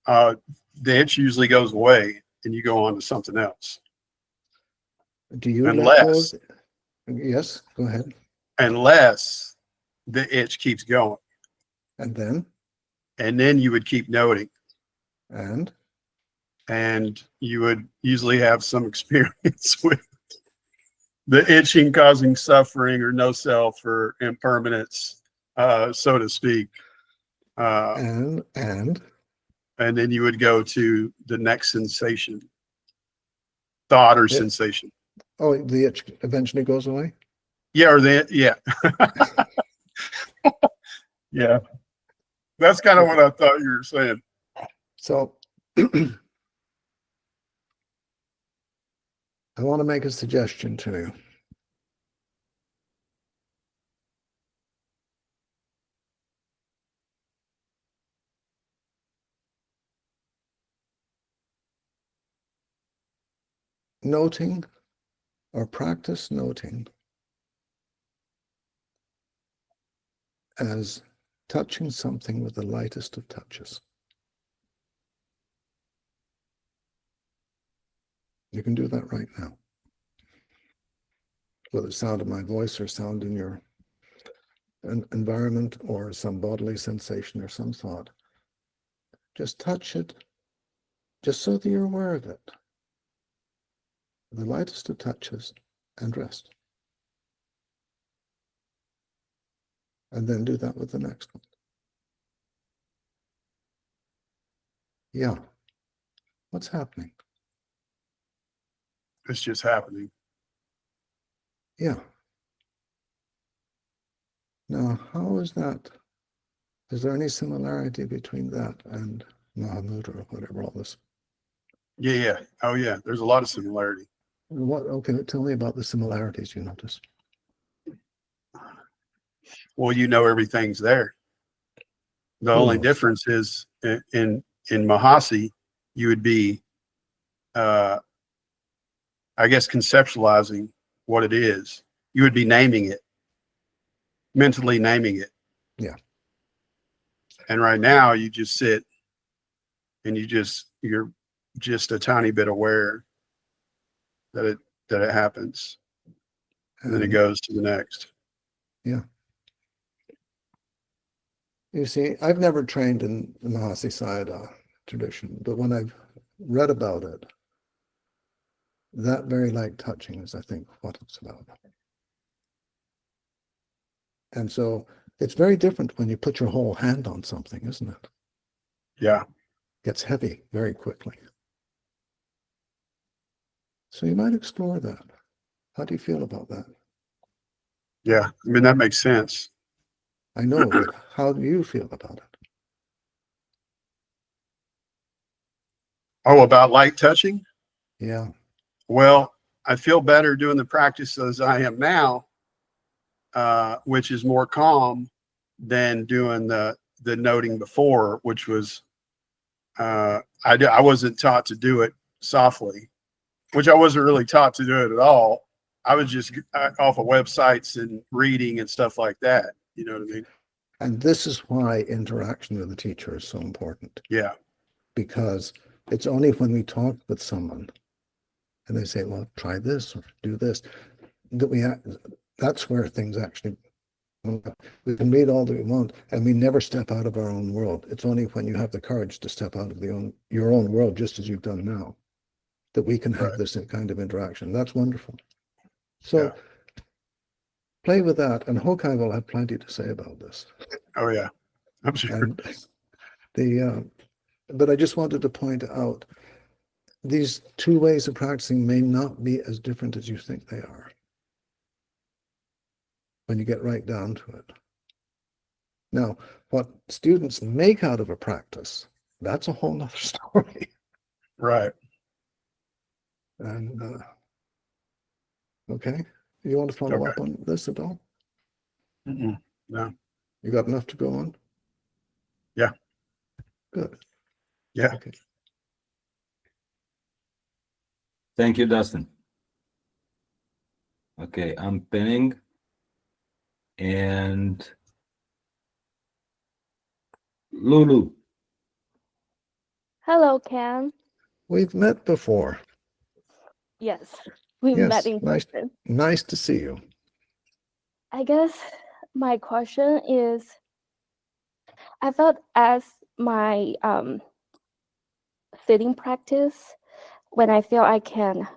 then? The itch usually goes away and you go on to something else. Do you Unless, let go? Yes, go ahead. Unless the itch keeps going. And then? And then you would keep noting. And you would usually have some experience with the itching causing suffering or no self or impermanence, so to speak. And then you would go to the next sensation. thought or Yeah. sensation. Oh, the itch eventually goes away? Yeah, or yeah. Yeah. That's kind of what I thought you were saying. So I want to make a suggestion to you. Noting or practice noting as touching something with the lightest of touches. You can do that right now. Whether it's sound of my voice or sound in your environment or some bodily sensation or some thought. Just touch it, just so that you're aware of it. The lightest of touches, and rest. And then do that with the next one. Yeah. What's happening? It's just happening. Yeah. Now, how is that? Is there any similarity between that and Mahamudra or whatever all this? Yeah, yeah. Oh, yeah. There's a lot of similarity. What? Okay, tell me about the similarities you notice. Well, you know everything's there. The only difference is in Mahasi, you would be, I guess, conceptualizing what it is. You would be naming it, mentally naming it. Yeah. And right now, you just sit and you're just a tiny bit aware that it happens, and then it goes to the next. Yeah. You see, I've never trained in the Mahasi Sayadaw tradition, but when I've read about it, that very light touching is, I think, what it's about. And so it's very different when you put your whole hand on something, isn't it? Yeah. It gets heavy very quickly. So you might explore that. How do you feel about that? Yeah. I mean, that makes sense. I know, but how do you feel about it? Oh, about light touching? Yeah. Well, I feel better doing the practice as I am now, which is more calm than doing the noting before, which was I wasn't taught to do it softly, which I wasn't really taught to do it at all. I was just off of websites and reading and stuff like that. You know what I mean? And this is why interaction with the teacher is so important. Yeah. Because it's only when we talk with someone and they say, well, try this or do this, that that's where things actually, we can read all that we want and we never step out of our own world. It's only when you have the courage to step out of your own world, just as you've done now, that we can have this kind of interaction. That's wonderful. So play with that, and Hokai will have plenty to say about this. Oh yeah, I'm sure. And but I just wanted to point out these two ways of practicing may not be as different as you think they are when you get right down to it. Now, what students make out of a practice, that's a whole nother story. Right. And okay, you want to follow up on this at all? No. You got enough to go on? Yeah. Good. Yeah. Okay. Thank you, Dustin. Okay, I'm pinning. And Lulu. Hello, Ken. We've met before. Yes, we met in nice, person. Nice to see you. I guess my question is, I felt as my sitting practice, when I feel I can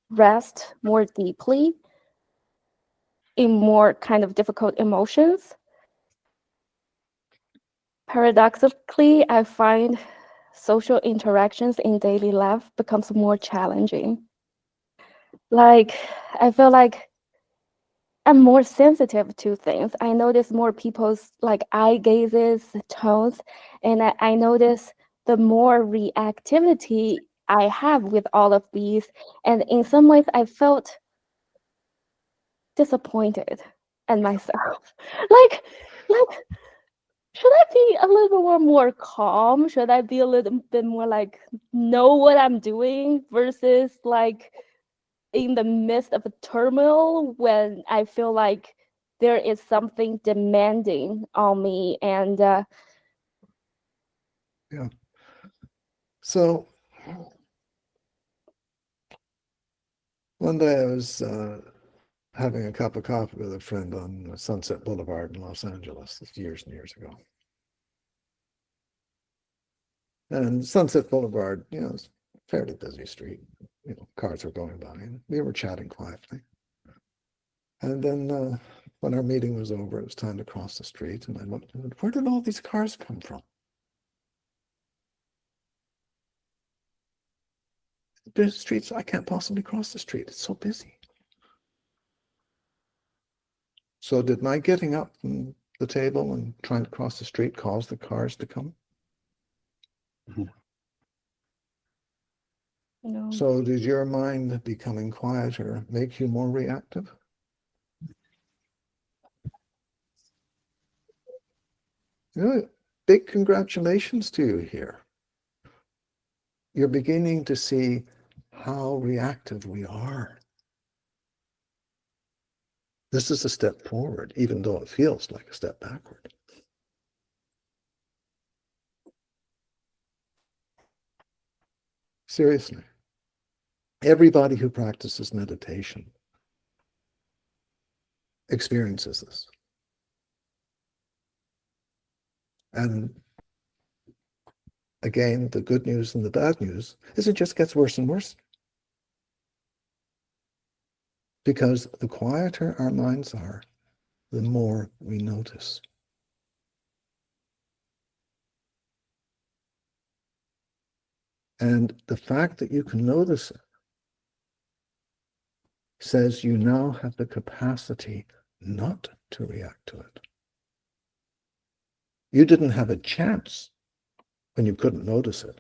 rest more deeply in more kind of difficult emotions, paradoxically, I find social interactions in daily life becomes more challenging. Like, I feel like I'm more sensitive to things. I notice more people's like eye gazes, tones, and I notice the more reactivity I have with all of these. And in some ways, I felt disappointed in myself. like, should I be a little bit more calm? Should I be a little bit more like know what I'm doing versus like in the midst of a turmoil when I feel like there is something demanding on me and Yeah. So one day I was having a cup of coffee with a friend on Sunset Boulevard in Los Angeles. This years and years ago. And Sunset Boulevard, you know, it's a fairly busy street. You know, cars were going by, and we were chatting quietly. And then when our meeting was over, it was time to cross the street, and I looked and where did all these cars come from? The streets, I can't possibly cross the street. It's so busy. So did my getting up from the table and trying to cross the street cause the cars to come? no. So did your mind becoming quieter make you more reactive? You know, big congratulations to you here. You're beginning to see how reactive we are. This is a step forward, even though it feels like a step backward. Seriously, everybody who practices meditation experiences this. And again, the good news and the bad news is it just gets worse and worse. Because the quieter our minds are, the more we notice. And the fact that you can notice it says you now have the capacity not to react to it. You didn't have a chance when you couldn't notice it.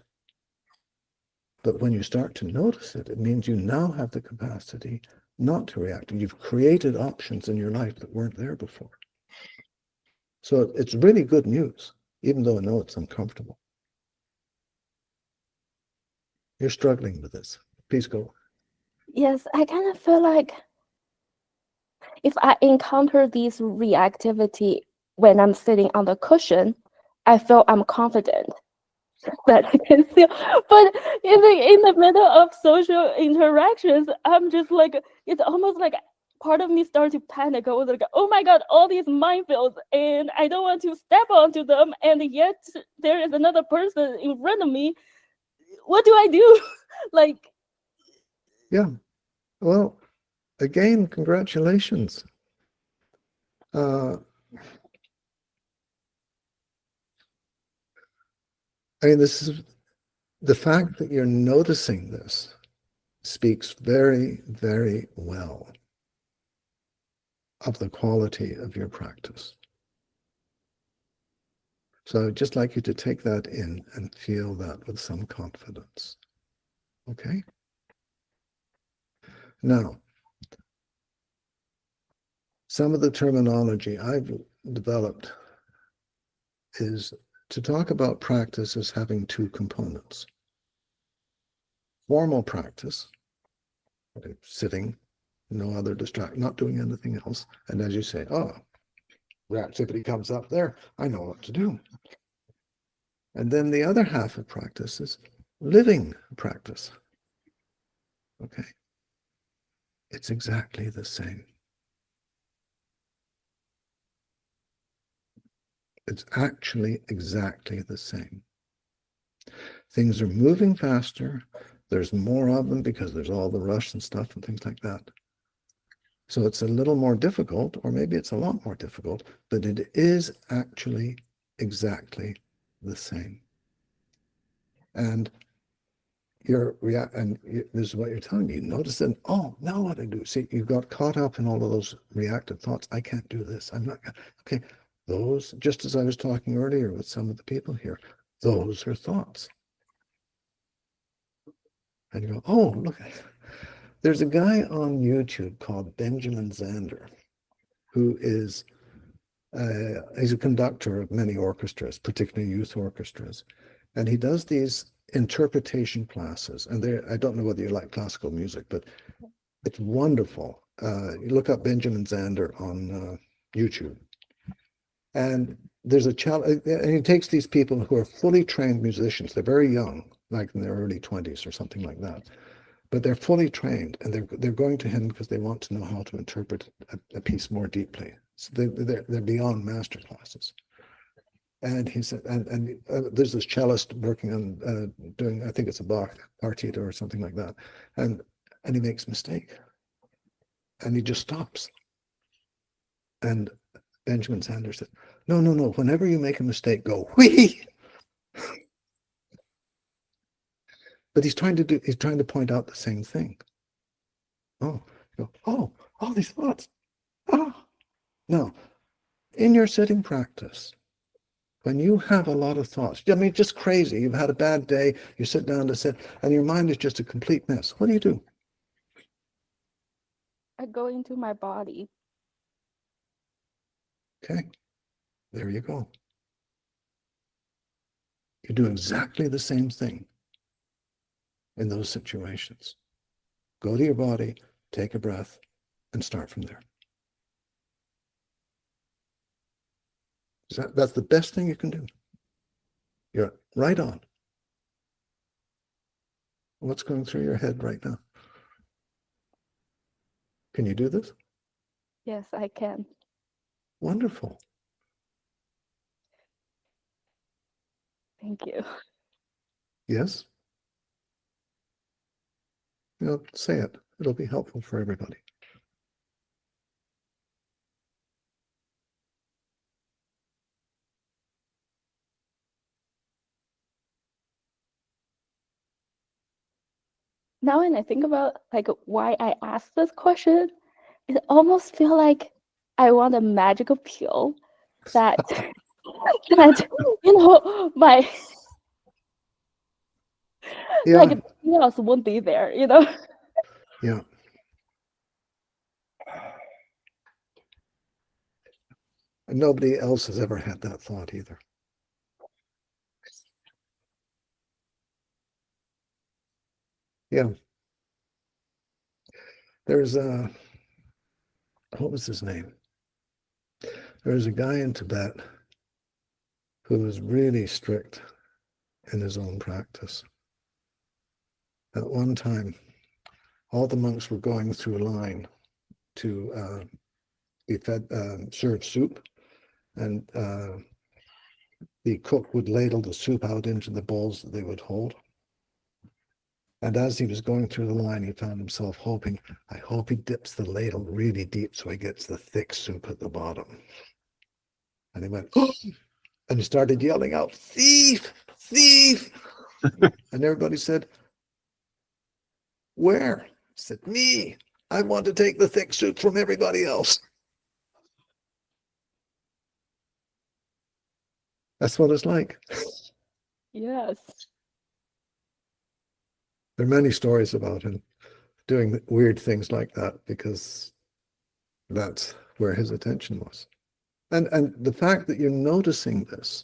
But when you start to notice it, it means you now have the capacity not to react. And you've created options in your life that weren't there before. So it's really good news, even though I know it's uncomfortable. You're struggling with this. Please go. Yes, I kind of feel like if I encounter these reactivity when I'm sitting on the cushion, I feel I'm confident that I can feel. But in the middle of social interactions, I'm just like, it's almost like part of me starts to panic. I was like, oh my God, all these minefields, and I don't want to step onto them. And yet there is another person in front of me. What do I do? Like, Yeah. Well, again, congratulations. I mean, this is the fact that you're noticing this speaks very, very well of the quality of your practice. So I'd just like you to take that in and feel that with some confidence. Okay? Now, some of the terminology I've developed is to talk about practice as having two components. Formal practice, sitting, no other distraction, not doing anything else. And as you say, oh, reactivity comes up there, I know what to do. And then the other half of practice is living practice. Okay? It's exactly the same. It's actually exactly the same. Things are moving faster. There's more of them because there's all the rush and stuff and things like that. So it's a little more difficult, or maybe it's a lot more difficult, but it is actually exactly the same. And this is what you're telling me. You notice that, oh, now what I do? See, you got caught up in all of those reactive thoughts. I can't do this. I'm not gonna. Okay, those, just as I was talking earlier with some of the people here, those are thoughts. And you go, oh, look, there's a guy on YouTube called Benjamin Zander, who is he's a conductor of many orchestras, particularly youth orchestras, and he does these interpretation classes. And I don't know whether you like classical music, but it's wonderful. You look up Benjamin Zander on YouTube, and there's a challenge. And he takes these people who are fully trained musicians. They're very young, like in their early 20s or something like that, but they're fully trained, and they're going to him because they want to know how to interpret a piece more deeply. So they're beyond master classes. And he said, and there's this cellist working on doing, I think it's a Bach partita or something like that, and he makes a mistake, and he just stops. And Benjamin Zander said, no. Whenever you make a mistake, go whee. But he's trying to point out the same thing. Oh, all these thoughts. Now, in your sitting practice, when you have a lot of thoughts, I mean, just crazy, you've had a bad day, you sit down to sit, and your mind is just a complete mess. What do? I go into my body. Okay, there you go. You do exactly the same thing in those situations. Go to your body, take a breath, and start from there. That's the best thing you can do. You're right on. What's going through your head right now? Can you do this? Yes, I can. Wonderful. Thank you. Yes? Say it. It'll be helpful for everybody. Now when I think about like why I asked this question, it almost feel like I want a magical pill that that my like nothing else won't be there, Yeah. And nobody else has ever had that thought either. Yeah. There's what was his name? There was a guy in Tibet who was really strict in his own practice. At one time, all the monks were going through a line to be fed, served soup, and the cook would ladle the soup out into the bowls that they would hold. And as he was going through the line, he found himself hoping, I hope he dips the ladle really deep so he gets the thick soup at the bottom. And he went, oh! And he started yelling out, thief, thief. And everybody said, where? He said, me. I want to take the thick soup from everybody else. That's what it's like. Yes. There are many stories about him doing weird things like that because that's where his attention was. And the fact that you're noticing this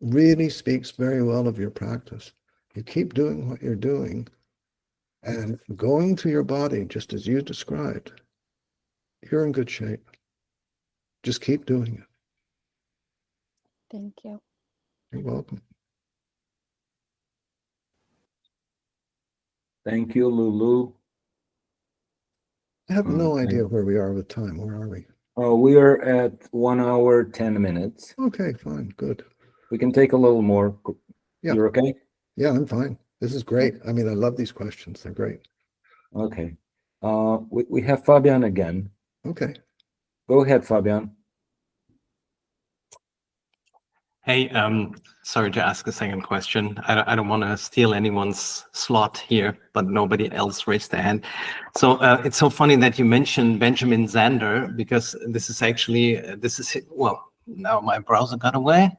really speaks very well of your practice. You keep doing what you're doing and going to your body, just as you described, you're in good shape. Just keep doing it. Thank you. You're welcome. Thank you, Lulu. I have no idea where we are with time. Where are we? We are at 1 hour, 10 minutes. Okay, fine, good. We can take a little more. Yeah. You're okay? Yeah, I'm fine. This is great. I mean, I love these questions. They're great. Okay. We have Fabian again. Okay. Go ahead, Fabian. Hey, sorry to ask a second question. I don't want to steal anyone's slot here, but nobody else raised their hand. So it's so funny that you mentioned Benjamin Zander, because this is actually, well, now my browser got away.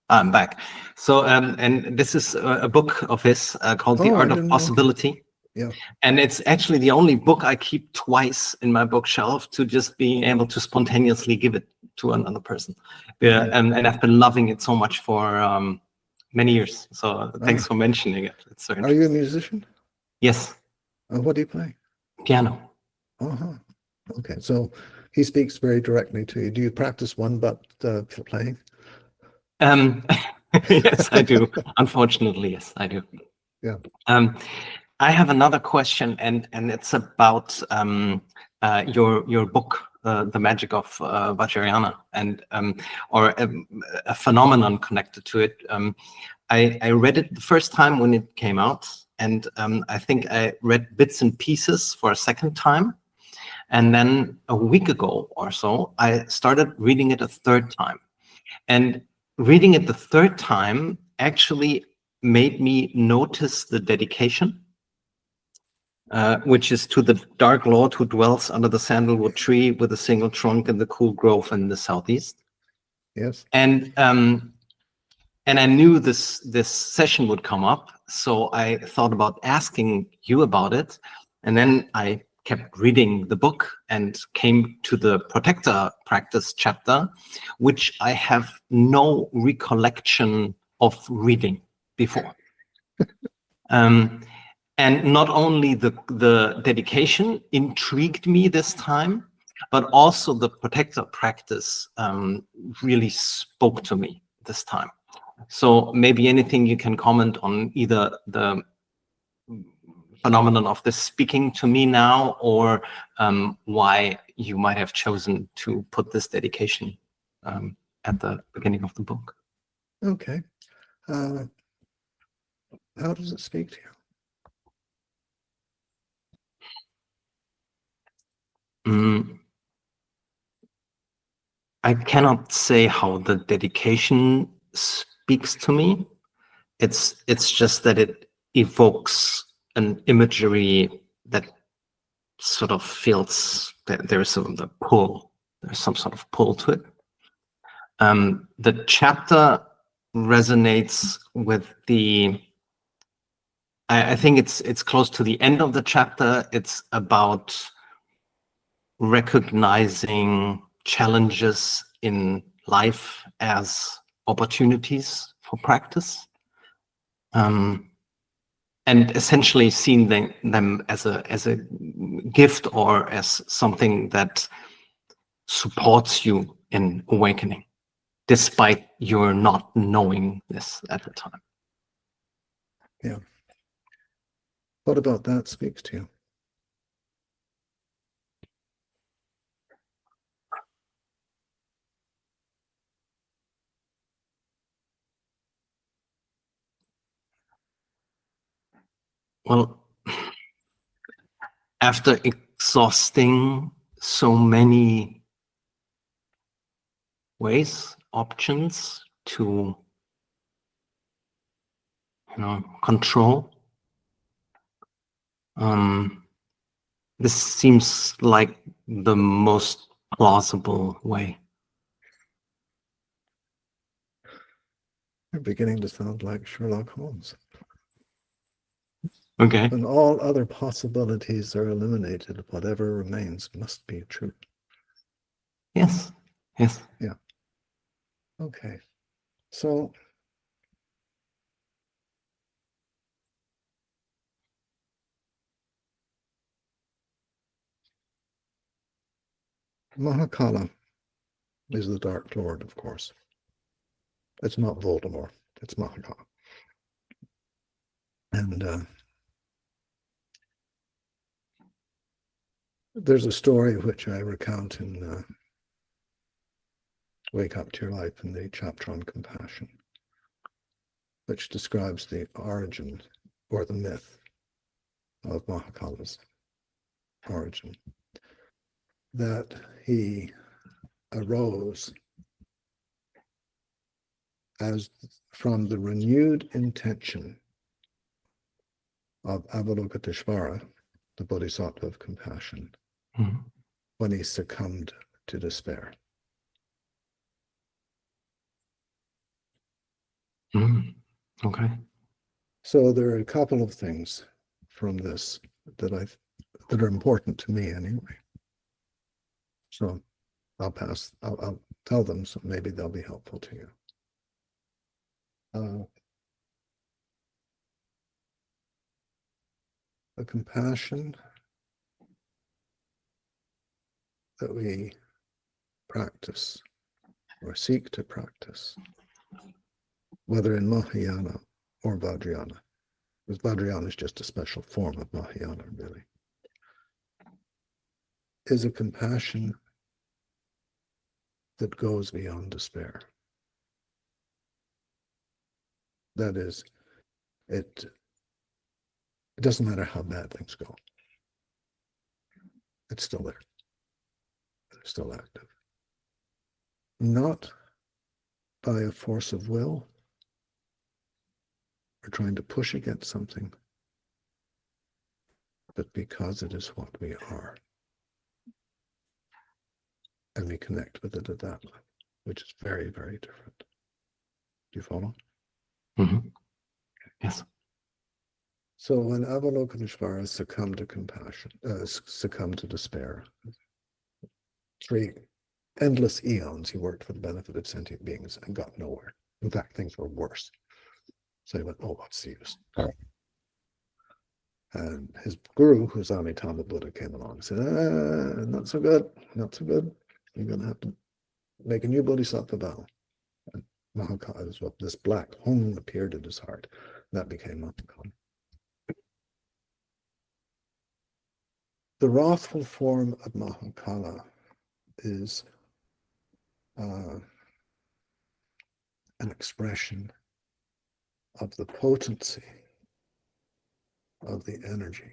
I'm back. So, and this is a book of his called The Oh, I Art of didn't know. Possibility. Yeah. And it's actually the only book I keep twice in my bookshelf to just be able to spontaneously give it to another person. Yeah, and I've been loving it so much for many years. So thanks for mentioning it. It's so Are you a interesting. musician? Yes, What do you play? piano. Uh-huh. Okay, so he speaks very directly to you. Do you practice one but playing? Yes, I do. Unfortunately, yes, I do. Yeah. I have another question, and it's about your book, The Magic of Vajrayana, and or a phenomenon connected to it. I read it the first time when it came out, and I think I read bits and pieces for a second time, and then a week ago or so, I started reading it a third time, and reading it the third time actually made me notice the dedication. Which is to the dark lord who dwells under the sandalwood tree with a single trunk in the cool grove in the southeast. Yes. And I knew this session would come up, so I thought about asking you about it. And then I kept reading the book and came to the protector practice chapter, which I have no recollection of reading before. And not only the dedication intrigued me this time, but also the protector practice really spoke to me this time. So maybe anything you can comment on either the phenomenon of this speaking to me now, or why you might have chosen to put this dedication at the beginning of the book. Okay. How does it speak to you? I cannot say how the dedication speaks to me. It's just that it evokes an imagery that sort of feels that there's some sort of pull to it. The chapter resonates with I think it's close to the end of the chapter. It's about recognizing challenges in life as opportunities for practice, and essentially seeing them as a gift or as something that supports you in awakening, despite your not knowing this at the time. Yeah. What about that speaks to you? Well, after exhausting so many options to, control, this seems like the most plausible way. You're beginning to sound like Sherlock Holmes. Okay. When all other possibilities are eliminated, whatever remains must be true. Yes. Yes. Yeah. Okay. So Mahakala is the Dark Lord, of course. It's not Voldemort, it's Mahakala. And there's a story which I recount in Wake Up to Your Life in the chapter on compassion, which describes the origin or the myth of Mahakala's origin, that he arose as from the renewed intention of Avalokiteshvara, the Bodhisattva of compassion, Mhm. when he succumbed to despair. Mhm. Okay. So there are a couple of things from this that are important to me anyway. So I'll tell them, so maybe they'll be helpful to you. The compassion that we practice or seek to practice, whether in Mahayana or Vajrayana, because Vajrayana is just a special form of Mahayana, really, is a compassion that goes beyond despair. That is, it doesn't matter how bad things go. It's still there. It's still active. Not by a force of will or trying to push against something, but because it is what we are. And we connect with it at that level, which is very, very different. Do you follow? Mhm. Yes. So when Avalokiteshvara succumbed to compassion, succumbed to despair, 3 endless eons he worked for the benefit of sentient beings and got nowhere. In fact, things were worse. So he went, oh, what's the use? And his guru, who's Amitabha Buddha, came along and said, not so good, not so good. You're going to have to make a new bodhisattva vow. And Mahakala is what this black home appeared in his heart. That became Mahakala. The wrathful form of Mahakala is an expression of the potency of the energy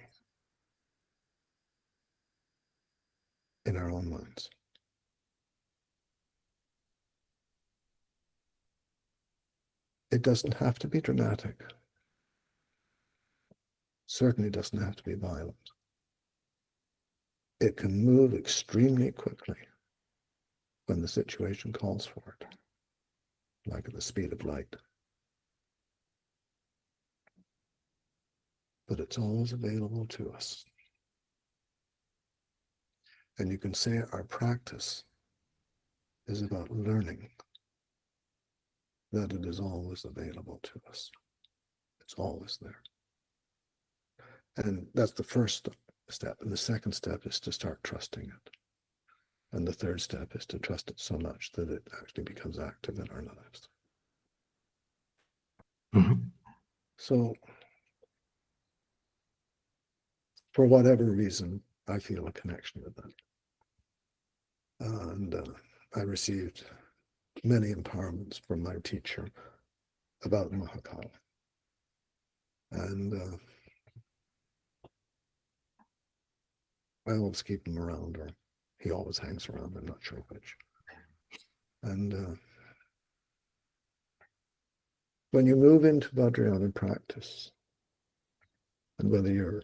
in our own minds. It doesn't have to be dramatic. Certainly doesn't have to be violent. It can move extremely quickly when the situation calls for it, like at the speed of light. But it's always available to us. And you can say our practice is about learning that it is always available to us. It's always there. And that's the first step. And the second step is to start trusting it. And the third step is to trust it so much that it actually becomes active in our lives. Mhm. So, for whatever reason, I feel a connection with that. And I received many empowerments from my teacher about Mahakala. And I always keep him around, or he always hangs around, I'm not sure which. And when you move into Vajrayana practice, and whether you're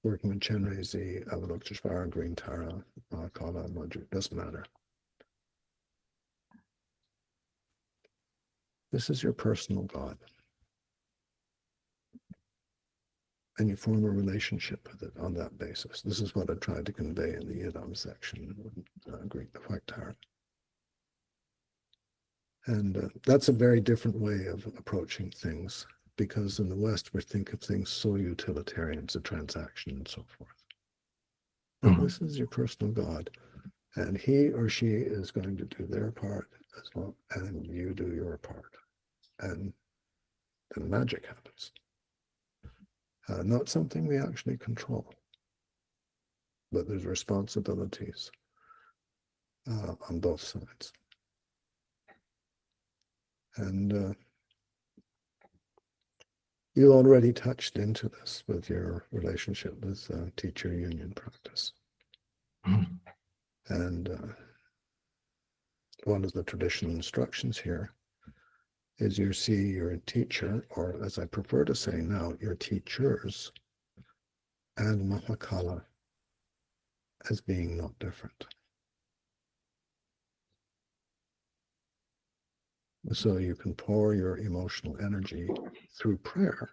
working with Chenrezig, Avalokiteshvara, Green Tara, Mahakala, Madhya, doesn't matter. This is your personal God. And you form a relationship with it on that basis. This is what I tried to convey in the Yidam section with Greek White Tara. And that's a very different way of approaching things, because in the West, we think of things so utilitarian, it's a transaction and so forth. And this is your personal God, and he or she is going to do their part as well, and you do your part. And then magic happens. Not something we actually control, but there's responsibilities on both sides. And you already touched into this with your relationship with teacher union practice. Mhm. And one of the traditional instructions here is you see your teacher, or as I prefer to say now, your teachers and Mahakala as being not different. So you can pour your emotional energy through prayer.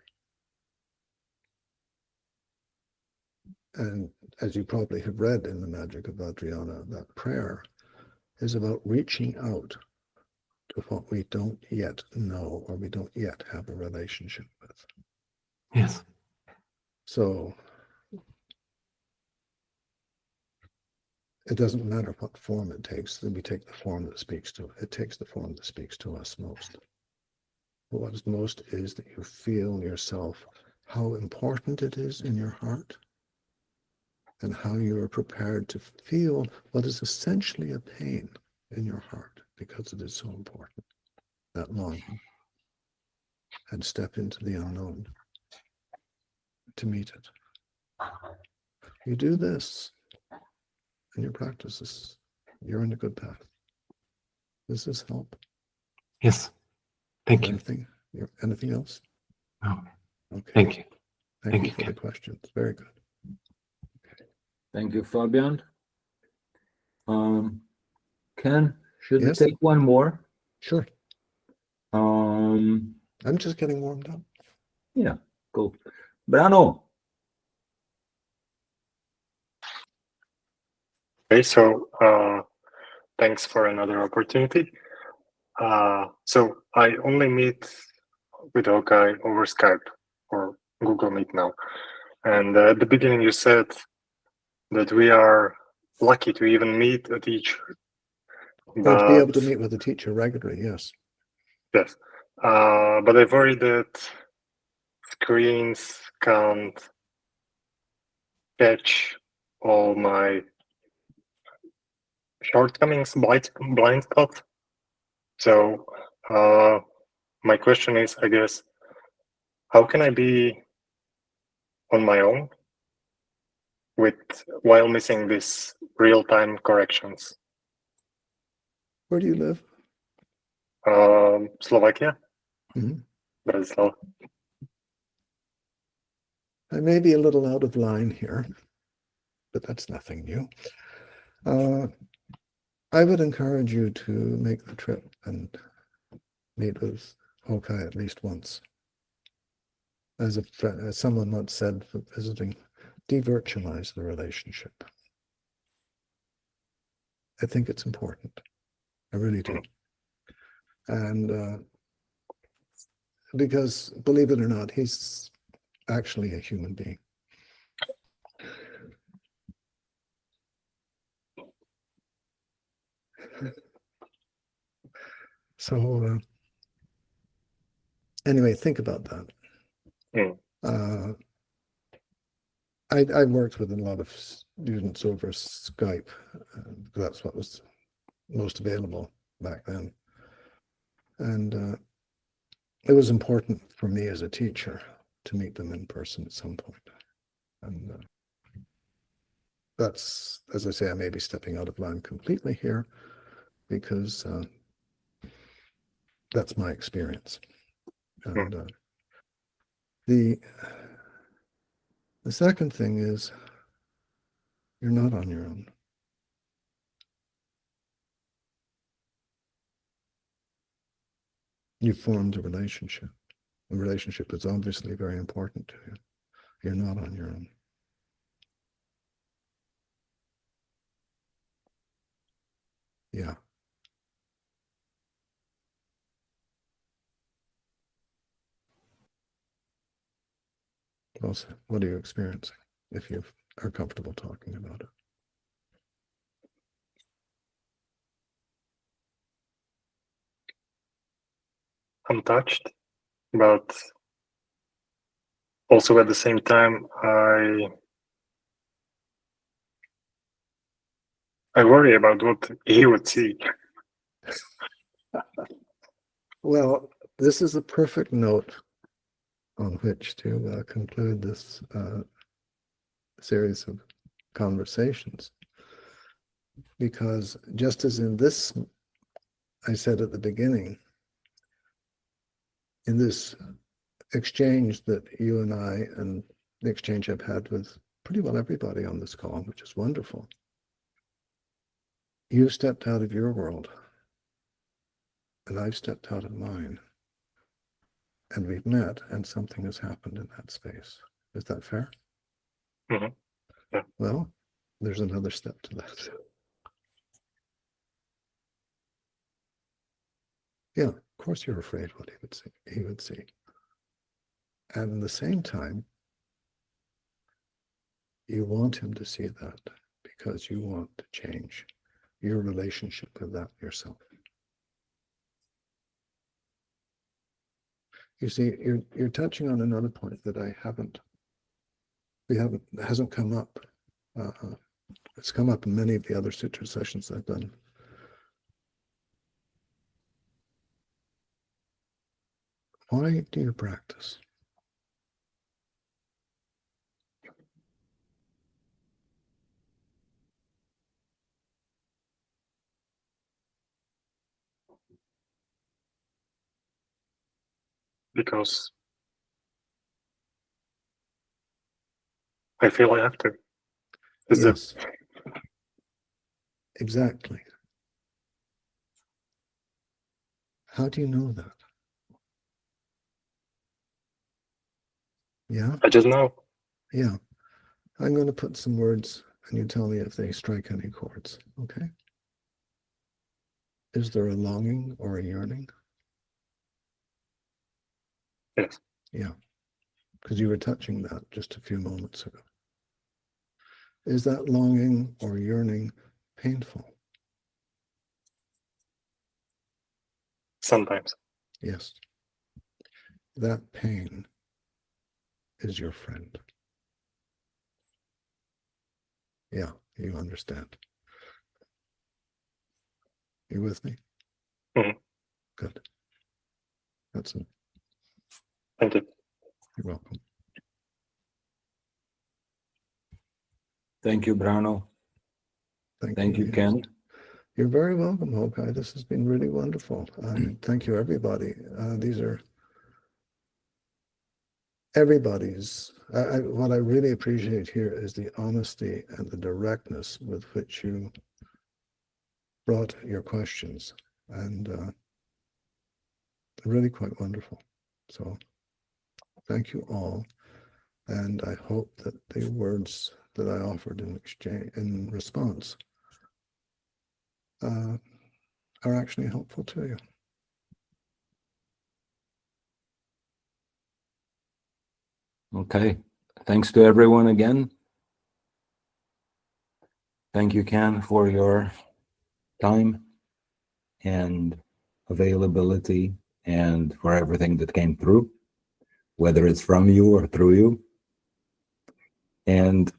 And as you probably have read in The Magic of Adriana, that prayer is about reaching out to what we don't yet know or we don't yet have a relationship with. Yes. So it doesn't matter what form it takes, then we take the form that speaks to it. It takes the form that speaks to us most. But what is most is that you feel yourself, how important it is in your heart, and how you are prepared to feel what is essentially a pain in your heart because it is so important, that longing, and step into the unknown to meet it. You do this in your practices, you're in a good path. Does this help? Yes. Thank you. Anything else? No. Okay. Thank you. Thank you you, for the Ken. questions. Very good. Thank you, Fabian. Ken, should we Yes? take one more? Sure. Um, I'm just getting warmed up. yeah, cool. Brano. Okay, so thanks for another opportunity. So I only meet with Hokai over Skype or Google Meet now. And at the beginning you said that we are lucky to even meet a teacher. Or to be able to But meet with a teacher regularly, yes. yes, but I worry that screens can't catch all my shortcomings, blind spots. So my question is, I guess, how can I be on my own while missing these real-time corrections? Where do you live? Slovakia, Mhm. Bratislava. I may be a little out of line here, but that's nothing new. I would encourage you to make the trip and meet with Hokai at least once. As someone once said for visiting, de-virtualize the relationship. I think it's important. I really do. And because, believe it or not, he's actually a human being. So anyway, think about that. Mm. I've worked with a lot of students over Skype. That's what was most available back then. And it was important for me as a teacher to meet them in person at some point. And that's, as I say, I may be stepping out of line completely here because that's my experience. And the second thing is you're not on your own. You formed a relationship. The relationship is obviously very important to you. You're not on your own. Yeah. Also, what are you experiencing if you are comfortable talking about it? I'm touched, but also at the same time, I worry about what he would see. Well, this is a perfect note on which to conclude this series of conversations. Because just as in this, I said at the beginning, in this exchange that you and I, and the exchange I've had with pretty well everybody on this call, which is wonderful, you stepped out of your world and I've stepped out of mine. And we've met and something has happened in that space. Is that fair? Mhm. Yeah. Well, there's another step to that. Yeah, of course you're afraid what he would see. And at the same time, you want him to see that because you want to change your relationship with that yourself. You see, you're touching on another point that hasn't come up. It's come up in many of the other sutra sessions I've done. Why do you practice? Because I feel I have to. Is it Yes, exactly. How do you know that? Yeah, I just know. yeah. I'm going to put some words and you tell me if they strike any chords, okay? Is there a longing or a yearning? Yes. Yeah, because you were touching that just a few moments ago. Is that longing or yearning painful? Sometimes. Yes. That pain is your friend. Yeah, you understand. You with me? Mhm. Good. That's it. Thank you. You're welcome. Thank you, Brano. Thank you, Yes. Ken. You're very welcome, Hokai. This has been really wonderful. Thank you, everybody. These are everybody's. What I really appreciate here is the honesty and the directness with which you brought your questions, and really quite wonderful. So thank you all, and I hope that the words that I offered in exchange, in response, are actually helpful to you. Okay. Thanks to everyone again. Thank you, Ken, for your time and availability and for everything that came through, whether it's from you or through you. And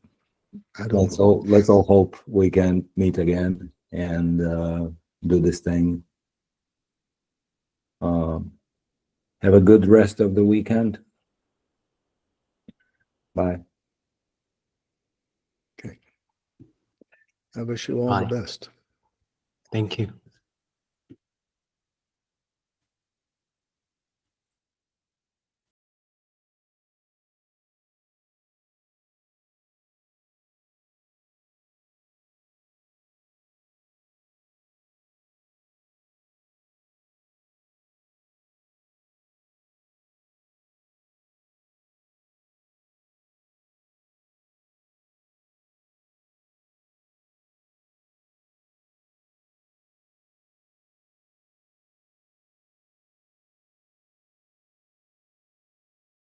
I don't know. let's all hope we can meet again and do this thing. Have a good rest of the weekend. Bye. Okay. I wish you all Bye. the best. Thank you.